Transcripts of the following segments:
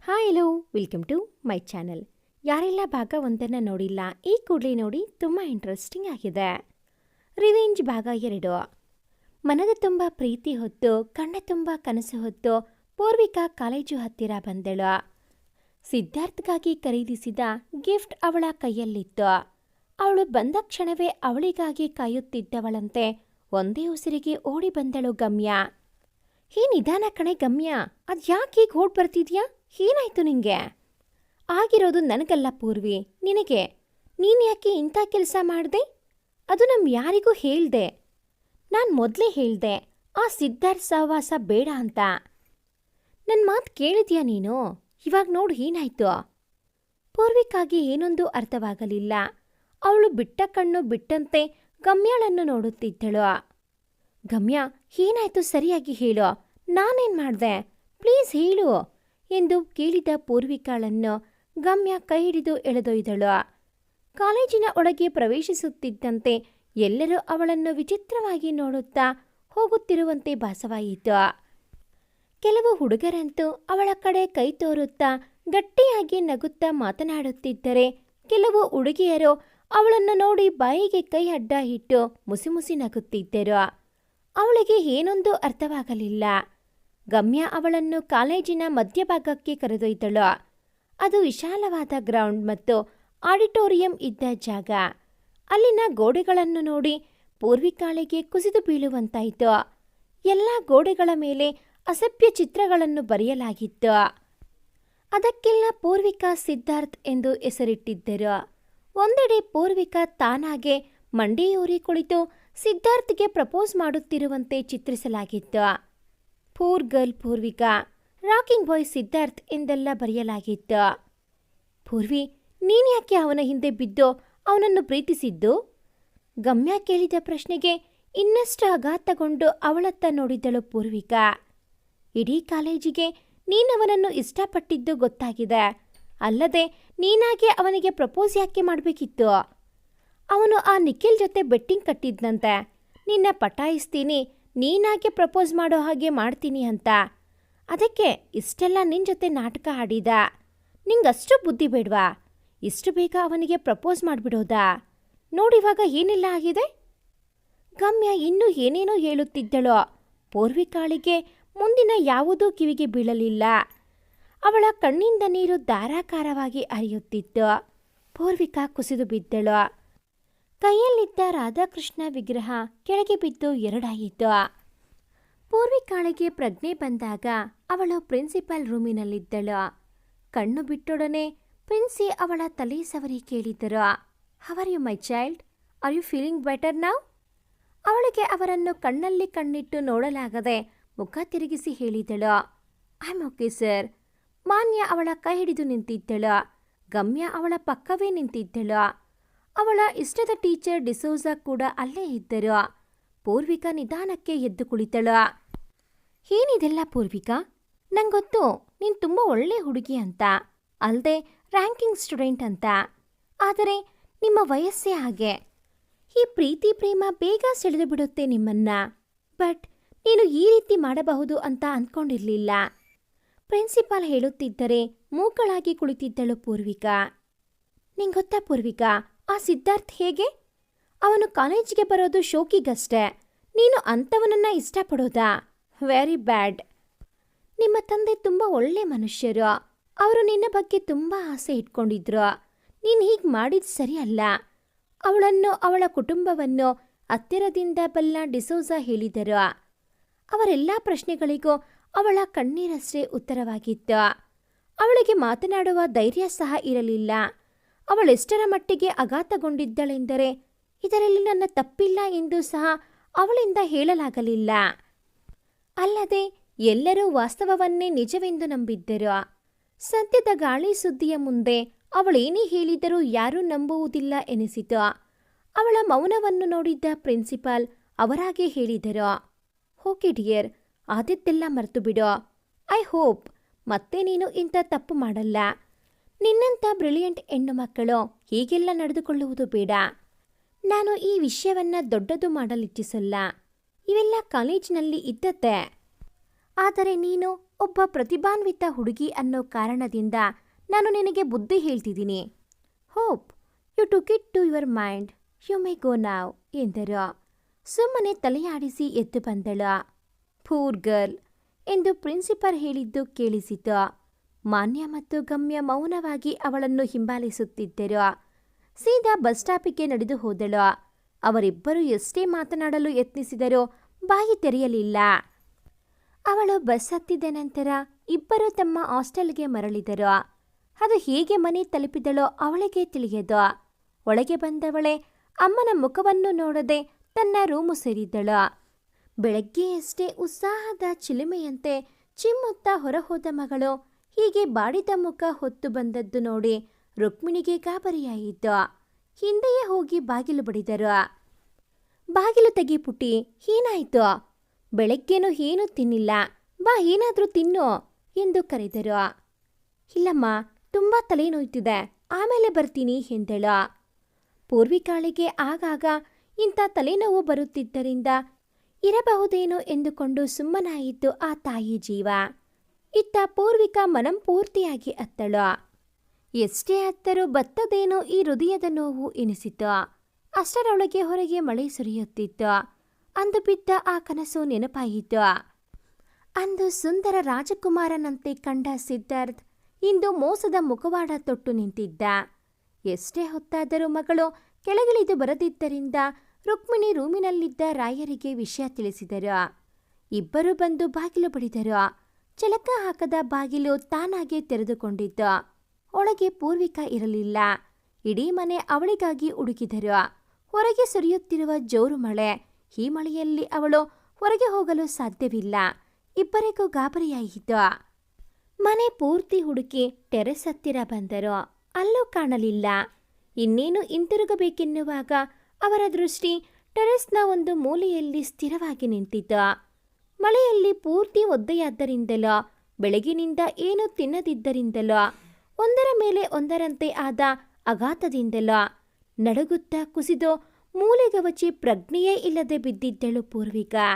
Hi hello welcome to my channel. ಯಾರೆಲ್ಲ ಭಾಗ ಒಂದನ್ನು ನೋಡಿಲ್ಲ ಈ ಕೂಡಲೇ ನೋಡಿ, ತುಂಬ ಇಂಟ್ರೆಸ್ಟಿಂಗ್ ಆಗಿದೆ. ರಿವೆಂಜ್ ಭಾಗ 2. ಮನದ ತುಂಬ ಪ್ರೀತಿ ಹೊತ್ತು ಕಣ್ಣ ತುಂಬ ಕನಸು ಹೊತ್ತು ಪೂರ್ವಿಕಾ ಕಾಲೇಜು ಹತ್ತಿರ ಬಂದಳು. ಸಿದ್ಧಾರ್ಥ್ಗಾಗಿ ಖರೀದಿಸಿದ ಗಿಫ್ಟ್ ಅವಳ ಕೈಯಲ್ಲಿತ್ತು. ಅವಳು ಬಂದ ಕ್ಷಣವೇ ಅವಳಿಗಾಗಿ ಕಾಯುತ್ತಿದ್ದವಳಂತೆ ಒಂದೇ ಉಸಿರಿಗೆ ಓಡಿ ಬಂದಳು ಗಮ್ಯ. ಹೇ ನಿಧಾನ ಕಣೆ ಗಮ್ಯ, ಅದ್ಯಾಕೆ ಹೀಗೆ ಓಡ್ ಬರ್ತಿದ್ಯಾ? ಏನಾಯ್ತು ನಿಂಗೆ? ಆಗಿರೋದು ನನಗಲ್ಲ ಪೂರ್ವಿ, ನಿನಗೆ. ನೀನು ಯಾಕೆ ಇಂಥ ಕೆಲಸ ಮಾಡಿದೆ? ಅದು ಯಾರಿಗೂ ಹೇಳ್ದೆ. ನಾನು ಮೊದಲೇ ಹೇಳ್ದೆ ಆ ಸಿದ್ಧಾರ್ಥ್ ಸಹವಾಸ ಬೇಡ ಅಂತ. ನನ್ನ ಮಾತು ಕೇಳಿದ್ಯಾ ನೀನು? ಇವಾಗ ನೋಡು ಏನಾಯ್ತು. ಪೂರ್ವಿಕಾಗಿ ಏನೊಂದು ಅರ್ಥವಾಗಲಿಲ್ಲ. ಅವಳು ಬಿಟ್ಟ ಕಣ್ಣು ಬಿಟ್ಟಂತೆ ಗಮ್ಯಾಳನ್ನು ನೋಡುತ್ತಿದ್ದಳು. ಗಮ್ಯ, ಏನಾಯ್ತು ಸರಿಯಾಗಿ ಹೇಳು, ನಾನೇನು ಮಾಡಿದೆ? ಪ್ಲೀಸ್ ಹೇಳು ಎಂದು ಕೇಳಿದ ಪೂರ್ವಿಕಾಳನ್ನು ಗಮ್ಯ ಕೈ ಹಿಡಿದು ಎಳೆದೊಯ್ದಳು. ಕಾಲೇಜಿನ ಒಳಗೆ ಪ್ರವೇಶಿಸುತ್ತಿದ್ದಂತೆ ಎಲ್ಲರೂ ಅವಳನ್ನು ವಿಚಿತ್ರವಾಗಿ ನೋಡುತ್ತಾ ಹೋಗುತ್ತಿರುವಂತೆ ಭಾಸವಾಯಿತು. ಕೆಲವು ಹುಡುಗರಂತೂ ಅವಳ ಕಡೆ ಕೈ ತೋರುತ್ತಾ ಗಟ್ಟಿಯಾಗಿ ನಗುತ್ತಾ ಮಾತನಾಡುತ್ತಿದ್ದರೆ, ಕೆಲವು ಹುಡುಗಿಯರು ಅವಳನ್ನು ನೋಡಿ ಬಾಯಿಗೆ ಕೈ ಅಡ್ಡ ಇಟ್ಟು ಮುಸಿ ಮುಸಿ ನಗುತ್ತಿದ್ದರು. ಅವಳಿಗೆ ಏನೊಂದು ಅರ್ಥವಾಗಲಿಲ್ಲ. ಗಮ್ಯ ಅವಳನ್ನು ಕಾಲೇಜಿನ ಮಧ್ಯಭಾಗಕ್ಕೆ ಕರೆದೊಯ್ದಳು. ಅದು ವಿಶಾಲವಾದ ಗ್ರೌಂಡ್ ಮತ್ತು ಆಡಿಟೋರಿಯಂ ಇದ್ದ ಜಾಗ. ಅಲ್ಲಿನ ಗೋಡೆಗಳನ್ನು ನೋಡಿ ಪೂರ್ವಿಕಾಳಿಗೆ ಕುಸಿದು ಬೀಳುವಂತಾಯಿತು. ಎಲ್ಲ ಗೋಡೆಗಳ ಮೇಲೆ ಅಸಭ್ಯ ಚಿತ್ರಗಳನ್ನು ಬರೆಯಲಾಗಿತ್ತು. ಅದಕ್ಕೆಲ್ಲ ಪೂರ್ವಿಕಾ ಸಿದ್ಧಾರ್ಥ್ ಎಂದು ಹೆಸರಿಟ್ಟಿದ್ದರು. ಒಂದೆಡೆ ಪೂರ್ವಿಕಾ ತಾನಾಗೆ ಮಂಡಿಯೂರಿ ಕುಳಿತು ಸಿದ್ಧಾರ್ಥ್ಗೆ ಪ್ರಪೋಸ್ ಮಾಡುತ್ತಿರುವಂತೆ ಚಿತ್ರಿಸಲಾಗಿತ್ತು. Poor girl Purvika, rocking boy Siddharth ಎಂದೆಲ್ಲ ಬರೆಯಲಾಗಿತ್ತು. ಪೂರ್ವಿ, ನೀನ್ಯಾಕೆ ಅವನ ಹಿಂದೆ ಬಿದ್ದು ಅವನನ್ನು ಪ್ರೀತಿಸಿದ್ದು? ಗಮ್ಯ ಕೇಳಿದ ಪ್ರಶ್ನೆಗೆ ಇನ್ನಷ್ಟು ಆಘಾತಗೊಂಡು ಅವಳತ್ತ ನೋಡಿದ್ದಳು ಪೂರ್ವಿಕಾ. ಇಡೀ ಕಾಲೇಜಿಗೆ ನೀನವನನ್ನು ಇಷ್ಟಪಟ್ಟಿದ್ದು ಗೊತ್ತಾಗಿದೆ. ಅಲ್ಲದೆ ನೀನಾಗೆ ಅವನಿಗೆ ಪ್ರಪೋಸ್ ಯಾಕೆ ಮಾಡಬೇಕಿತ್ತು? ಅವನು ಆ ನಿಖಿಲ್ ಜೊತೆ ಬೆಟ್ಟಿಂಗ್ ಕಟ್ಟಿದ್ನಂತೆ, ನಿನ್ನ ಪಟಾಯಿಸ್ತೀನಿ, ನೀನಾಗೆ ಪ್ರಪೋಸ್ ಮಾಡೋ ಹಾಗೆ ಮಾಡ್ತೀನಿ ಅಂತ. ಅದಕ್ಕೆ ಇಷ್ಟೆಲ್ಲ ನಿನ್ನ ಜೊತೆ ನಾಟಕ ಆಡಿದ. ನಿಂಗಷ್ಟು ಬುದ್ಧಿ ಬೇಡವಾ? ಇಷ್ಟು ಬೇಗ ಅವನಿಗೆ ಪ್ರಪೋಸ್ ಮಾಡಿಬಿಡೋದಾ? ನೋಡಿವಾಗ ಏನೆಲ್ಲ ಆಗಿದೆ. ಗಮ್ಯ ಇನ್ನೂ ಏನೇನೋ ಹೇಳುತ್ತಿದ್ದಳು. ಪೂರ್ವಿಕಾಳಿಗೆ ಮುಂದಿನ ಯಾವುದೂ ಕಿವಿಗೆ ಬೀಳಲಿಲ್ಲ. ಅವಳ ಕಣ್ಣಿಂದ ನೀರು ಧಾರಾಕಾರವಾಗಿ ಹರಿಯುತ್ತಿತ್ತು. ಪೂರ್ವಿಕಾ ಕುಸಿದು ಬಿದ್ದಳು. ಕೈಯಲ್ಲಿದ್ದ ರಾಧಾಕೃಷ್ಣ ವಿಗ್ರಹ ಕೆಳಗೆ ಬಿದ್ದು ಎರಡಾಯಿತು. ಪೂರ್ವಿಕಾಳಿಗೆ ಪ್ರಜ್ಞೆ ಬಂದಾಗ ಅವಳು ಪ್ರಿನ್ಸಿಪಾಲ್ ರೂಮಿನಲ್ಲಿದ್ದಳು. ಕಣ್ಣು ಬಿಟ್ಟೊಡನೆ ಪ್ರಿನ್ಸಿ ಅವಳ ತಲೆ ಸವರಿ ಕೇಳಿದರು, how are you my child? Are you feeling better now? ಅವಳಿಗೆ ಅವರನ್ನು ಕಣ್ಣಲ್ಲಿ ಕಣ್ಣಿಟ್ಟು ನೋಡಲಾಗದೆ ಮುಖ ತಿರುಗಿಸಿ ಹೇಳಿದಳು, ಐ ಆಮ್ ಓಕೆ ಸರ್. ಮಾನ್ಯ ಅವಳ ಕೈ ಹಿಡಿದು ನಿಂತಿದ್ದಳು. ಗಮ್ಯ ಅವಳ ಪಕ್ಕವೇ ನಿಂತಿದ್ದಳು. ಅವಳ ಇಷ್ಟದ ಟೀಚರ್ ಡಿಸೋಜಾ ಕೂಡ ಅಲ್ಲೇ ಇದ್ದರು. ಪೂರ್ವಿಕಾ ನಿಧಾನಕ್ಕೆ ಎದ್ದು ಕುಳಿತಳು. ಏನಿದೆಲ್ಲ ಪೂರ್ವಿಕಾ? ನಂಗೊತ್ತು ನೀನು ತುಂಬ ಒಳ್ಳೆ ಹುಡುಗಿ ಅಂತ, ಅಲ್ಲದೆ ರ್ಯಾಂಕಿಂಗ್ ಸ್ಟೂಡೆಂಟ್ ಅಂತ. ಆದರೆ ನಿಮ್ಮ ವಯಸ್ಸೇ ಹಾಗೆ. ಈ ಪ್ರೀತಿ ಪ್ರೇಮ ಬೇಗ ಸೆಳೆದು ಬಿಡುತ್ತೆ ನಿಮ್ಮನ್ನ. ಬಟ್ ನೀನು ಈ ರೀತಿ ಮಾಡಬಹುದು ಅಂತ ಅಂದ್ಕೊಂಡಿರಲಿಲ್ಲ. ಪ್ರಿನ್ಸಿಪಾಲ್ ಹೇಳುತ್ತಿದ್ದರೆ ಮೂಕಳಾಗಿ ಕುಳಿತಿದ್ದಳು ಪೂರ್ವಿಕಾ. ನಿಂಗೊತ್ತಾ ಪೂರ್ವಿಕಾ, ಆ ಸಿದ್ಧಾರ್ಥ್ ಹೇಗೆ? ಅವನು ಕಾಲೇಜಿಗೆ ಬರೋದು ಶೋಕಿಗಷ್ಟೇ. ನೀನು ಅಂಥವನನ್ನ ಇಷ್ಟಪಡೋದಾ? Very bad. ನಿಮ್ಮ ತಂದೆ ತುಂಬ ಒಳ್ಳೆ ಮನುಷ್ಯರು. ಅವರು ನಿನ್ನ ಬಗ್ಗೆ ತುಂಬ ಆಸೆ ಇಟ್ಕೊಂಡಿದ್ರು. ನೀನು ಹೀಗೆ ಮಾಡಿದ್ದು ಸರಿ ಅಲ್ಲ. ಅವಳನ್ನು ಅವಳ ಕುಟುಂಬವನ್ನು ಹತ್ತಿರದಿಂದ ಬಲ್ಲ ಡಿಸೋಜಾ ಹೇಳಿದರು. ಅವರೆಲ್ಲ ಪ್ರಶ್ನೆಗಳಿಗೂ ಅವಳ ಕಣ್ಣೀರಷ್ಟೇ ಉತ್ತರವಾಗಿತ್ತು. ಅವಳಿಗೆ ಮಾತನಾಡುವ ಧೈರ್ಯ ಸಹ ಇರಲಿಲ್ಲ. ಅವಳೆಷ್ಟರ ಮಟ್ಟಿಗೆ ಆಘಾತಗೊಂಡಿದ್ದಳೆಂದರೆ ಇದರಲ್ಲಿ ನನ್ನ ತಪ್ಪಿಲ್ಲ ಎಂದು ಸಹ ಅವಳಿಂದ ಹೇಳಲಾಗಲಿಲ್ಲ. ಅಲ್ಲದೆ ಎಲ್ಲರೂ ವಾಸ್ತವವನ್ನೇ ನಿಜವೆಂದು ನಂಬಿದ್ದರು. ಸದ್ಯದ ಗಾಳಿ ಸುದ್ದಿಯ ಮುಂದೆ ಅವಳೇನೇ ಹೇಳಿದರೂ ಯಾರೂ ನಂಬುವುದಿಲ್ಲ ಎನಿಸಿತು. ಅವಳ ಮೌನವನ್ನು ನೋಡಿದ್ದ ಪ್ರಿನ್ಸಿಪಾಲ್ ಅವರಾಗೆ ಹೇಳಿದರು, ಓಕೆ ಡಿಯರ್, ಆದಿದ್ದೆಲ್ಲ ಮರೆತು ಬಿಡು. ಐ ಹೋಪ್ ಮತ್ತೆ ನೀನು ಇಂಥ ತಪ್ಪು ಮಾಡಲ್ಲ. ನಿನ್ನಂಥ ಬ್ರಿಲಿಯಂಟ್ ಹೆಣ್ಣು ಮಕ್ಕಳು ಹೀಗೆಲ್ಲ ನಡೆದುಕೊಳ್ಳುವುದು ಬೇಡ. ನಾನು ಈ ವಿಷಯವನ್ನ ದೊಡ್ಡದು ಮಾಡಲಿಚ್ಛಿಸಲ್ಲ. ಇವೆಲ್ಲ ಕಾಲೇಜಿನಲ್ಲಿ ಇದ್ದದ್ದೇ. ಆದರೆ ನೀನು ಒಬ್ಬ ಪ್ರತಿಭಾನ್ವಿತ ಹುಡುಗಿ ಅನ್ನೋ ಕಾರಣದಿಂದ ನಾನು ನಿನಗೆ ಬುದ್ಧಿ ಹೇಳ್ತಿದ್ದೀನಿ. Hope you took it to your mind, you may go now ಎಂದರು. ಸುಮ್ಮನೆ ತಲೆಯಾಡಿಸಿ ಎದ್ದು ಬಂದಳು. ಪೂರ್ ಗರ್ಲ್ ಎಂದು ಪ್ರಿನ್ಸಿಪಲ್ ಹೇಳಿದ್ದು ಕೇಳಿಸಿತು. ಮಾನ್ಯ ಮತ್ತು ಗಮ್ಯ ಮೌನವಾಗಿ ಅವಳನ್ನು ಹಿಂಬಾಲಿಸುತ್ತಿದ್ದರು. ಸೀದಾ ಬಸ್ ಸ್ಟಾಪಿಗೆ ನಡೆದು ಹೋದಳು. ಅವರಿಬ್ಬರು ಎಷ್ಟೇ ಮಾತನಾಡಲು ಯತ್ನಿಸಿದರೂ ಬಾಯಿ ತೆರೆಯಲಿಲ್ಲ. ಅವಳು ಬಸ್ ಹತ್ತಿದ ನಂತರ ಇಬ್ಬರು ತಮ್ಮ ಹಾಸ್ಟೆಲ್ಗೆ ಮರಳಿದರು. ಅದು ಹೇಗೆ ಮನೆ ತಲುಪಿದಳೋ ಅವಳಿಗೆ ತಿಳಿಯದು. ಒಳಗೆ ಬಂದವಳೆ ಅಮ್ಮನ ಮುಖವನ್ನು ನೋಡದೆ ತನ್ನ ರೂಮು ಸೇರಿದ್ದಳು. ಬೆಳಗ್ಗೆಯಷ್ಟೇ ಉತ್ಸಾಹದ ಚಿಲುಮೆಯಂತೆ ಚಿಮ್ಮುತ್ತಾ ಹೊರಹೋದ ಮಗಳು ಹೀಗೆ ಬಾಡಿದ ಮುಖ ಹೊತ್ತು ಬಂದದ್ದು ನೋಡಿ ರುಕ್ಮಿಣಿಗೆ ಗಾಬರಿಯಾಯಿತು. ಹಿಂದೆಯೇ ಹೋಗಿ ಬಾಗಿಲು ಬಡಿದರು. ಬಾಗಿಲು ತೆಗಿ ಪುಟ್ಟಿ, ಏನಾಯ್ತು? ಬೆಳಗ್ಗೆನೂ ಏನೂ ತಿನ್ನಿಲ್ಲ, ಬಾ ಏನಾದರೂ ತಿನ್ನು ಎಂದು ಕರೆದರು. ಇಲ್ಲಮ್ಮ, ತುಂಬ ತಲೆನೋಯ್ತಿದೆ, ಆಮೇಲೆ ಬರ್ತೀನಿ ಎಂದಳು. ಪೂರ್ವಿಕಾಳಿಗೆ ಆಗಾಗ ಇಂಥ ತಲೆನೋವು ಬರುತ್ತಿದ್ದರಿಂದ ಇರಬಹುದೇನೋ ಎಂದುಕೊಂಡು ಸುಮ್ಮನಾಯಿತು ಆ ತಾಯಿ ಜೀವ. ಇತ್ತ ಪೂರ್ವಿಕಾ ಮನಂಪೂರ್ತಿಯಾಗಿ ಅತ್ತಳು. ಎಷ್ಟೇ ಅತ್ತರೂ ಬತ್ತದೇನೋ ಈ ಹೃದಯದ ನೋವು ಎನಿಸಿತು. ಅಷ್ಟರೊಳಗೆ ಹೊರಗೆ ಮಳೆ ಸುರಿಯುತ್ತಿತ್ತು. ಅಂದು ಬಿದ್ದ ಆ ಕನಸು ನೆನಪಾಯಿತು. ಅಂದು ಸುಂದರ ರಾಜಕುಮಾರನಂತೆ ಕಂಡ ಸಿದ್ಧಾರ್ಥ್ ಇಂದು ಮೋಸದ ಮುಖವಾಡ ತೊಟ್ಟು ನಿಂತಿದ್ದ. ಎಷ್ಟೇ ಹೊತ್ತಾದರೂ ಮಗಳು ಕೆಳಗಿಳಿದು ಬರದಿದ್ದರಿಂದ ರುಕ್ಮಿಣಿ ರೂಮಿನಲ್ಲಿದ್ದ ರಾಯರಿಗೆ ವಿಷಯ ತಿಳಿಸಿದರು. ಇಬ್ಬರು ಬಂದು ಬಾಗಿಲು ಬಡಿದರು. ಚಿಲಕ ಹಾಕದ ಬಾಗಿಲು ತಾನಾಗೆ ತೆರೆದುಕೊಂಡಿತ್ತು. ಒಳಗೆ ಪೂರ್ವಿಕಾ ಇರಲಿಲ್ಲ. ಇಡೀ ಮನೆ ಅವಳಿಗಾಗಿ ಹುಡುಕಿದರು. ಹೊರಗೆ ಸುರಿಯುತ್ತಿರುವ ಜೋರು ಮಳೆ. ಈ ಮಳೆಯಲ್ಲಿ ಅವಳು ಹೊರಗೆ ಹೋಗಲು ಸಾಧ್ಯವಿಲ್ಲ. ಇಬ್ಬರಿಗೂ ಗಾಬರಿಯಾಯಿತು. ಮನೆ ಪೂರ್ತಿ ಹುಡುಕಿ ಟೆರೆಸ್ ಹತ್ತಿರ ಬಂದರು. ಅಲ್ಲೂ ಕಾಣಲಿಲ್ಲ. ಇನ್ನೇನು ಹಿಂತಿರುಗಬೇಕೆನ್ನುವಾಗ ಅವರ ದೃಷ್ಟಿ ಟೆರೆಸ್ನ ಒಂದು ಮೂಲೆಯಲ್ಲಿ ಸ್ಥಿರವಾಗಿ ನಿಂತಿತು. ಮಳೆಯಲ್ಲಿ ಪೂರ್ತಿ ಒದ್ದೆಯಾದ್ದರಿಂದಲೋ ಬೆಳಗಿನಿಂದ ಏನೂ ತಿನ್ನದಿದ್ದರಿಂದಲೋ ಒಂದರ ಮೇಲೆ ಒಂದರಂತೆ ಆದ ಆಘಾತದಿಂದಲೋ ನಡುಗುತ್ತಾ ಕುಸಿದು ಮೂಲೆಗವಚಿ ಪ್ರಜ್ಞೆಯೇ ಇಲ್ಲದೆ ಬಿದ್ದಿದ್ದಳು ಪೂರ್ವಿಕಾ.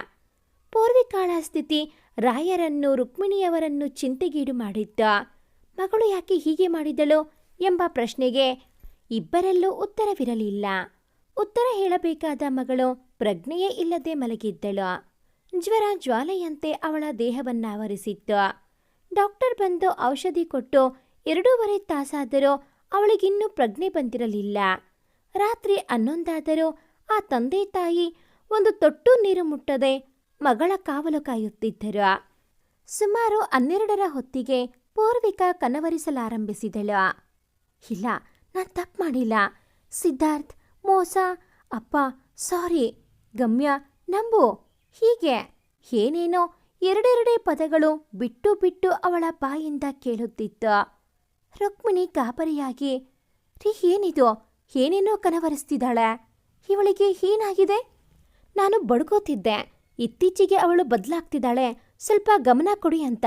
ಪೂರ್ವಿಕಾಳ ಸ್ಥಿತಿ ರಾಯರನ್ನು ರುಕ್ಮಿಣಿಯವರನ್ನು ಚಿಂತೆಗೀಡು ಮಾಡಿತ್ತು. ಮಗಳು ಯಾಕೆ ಹೀಗೆ ಮಾಡಿದಳು ಎಂಬ ಪ್ರಶ್ನೆಗೆ ಇಬ್ಬರಲ್ಲೂ ಉತ್ತರವಿರಲಿಲ್ಲ. ಉತ್ತರ ಹೇಳಬೇಕಾದ ಮಗಳು ಪ್ರಜ್ಞೆಯೇ ಇಲ್ಲದೆ ಮಲಗಿದ್ದಳು. ಜ್ವರ ಜ್ವಾಲೆಯಂತೆ ಅವಳ ದೇಹವನ್ನಾವರಿಸಿತ್ತು. ಡಾಕ್ಟರ್ ಬಂದು ಔಷಧಿ ಕೊಟ್ಟು 2.5 ತಾಸಾದರೂ ಅವಳಿಗಿನ್ನೂ ಪ್ರಜ್ಞೆ ಬಂದಿರಲಿಲ್ಲ. ರಾತ್ರಿ 11 ಆ ತಂದೆ ತಾಯಿ ಒಂದು ತೊಟ್ಟು ನೀರು ಮುಟ್ಟದೆ ಮಗಳ ಕಾವಲು ಕಾಯುತ್ತಿದ್ದರು. ಸುಮಾರು 12 ಹೊತ್ತಿಗೆ ಪೂರ್ವಿಕಾ ಕನವರಿಸಲಾರಂಭಿಸಿದಳು. ಇಲ್ಲ, ನಾನು ತಪ್ಪು ಮಾಡಿಲ್ಲ. ಸಿದ್ಧಾರ್ಥ್ ಮೋಸ, ಅಪ್ಪ ಸಾರಿ, ಗಮ್ಯ ನಂಬು, ಹೀಗೆ ಏನೇನೋ ಎರಡೆರಡೇ ಪದಗಳು ಬಿಟ್ಟು ಬಿಟ್ಟು ಅವಳ ಬಾಯಿಂದ ಕೇಳುತ್ತಿತ್ತು. ರುಕ್ಮಿಣಿ ಗಾಬರಿಯಾಗಿ, ರೀ ಏನಿದು, ಏನೇನೋ ಕನವರಿಸ್ತಿದ್ದಾಳೆ, ಇವಳಿಗೆ ಏನಾಗಿದೆ? ನಾನು ಬಡ್ಕೋತಿದ್ದೆ, ಇತ್ತೀಚೆಗೆ ಅವಳು ಬದಲಾಗ್ತಿದ್ದಾಳೆ, ಸ್ವಲ್ಪ ಗಮನ ಕೊಡಿ ಅಂತ.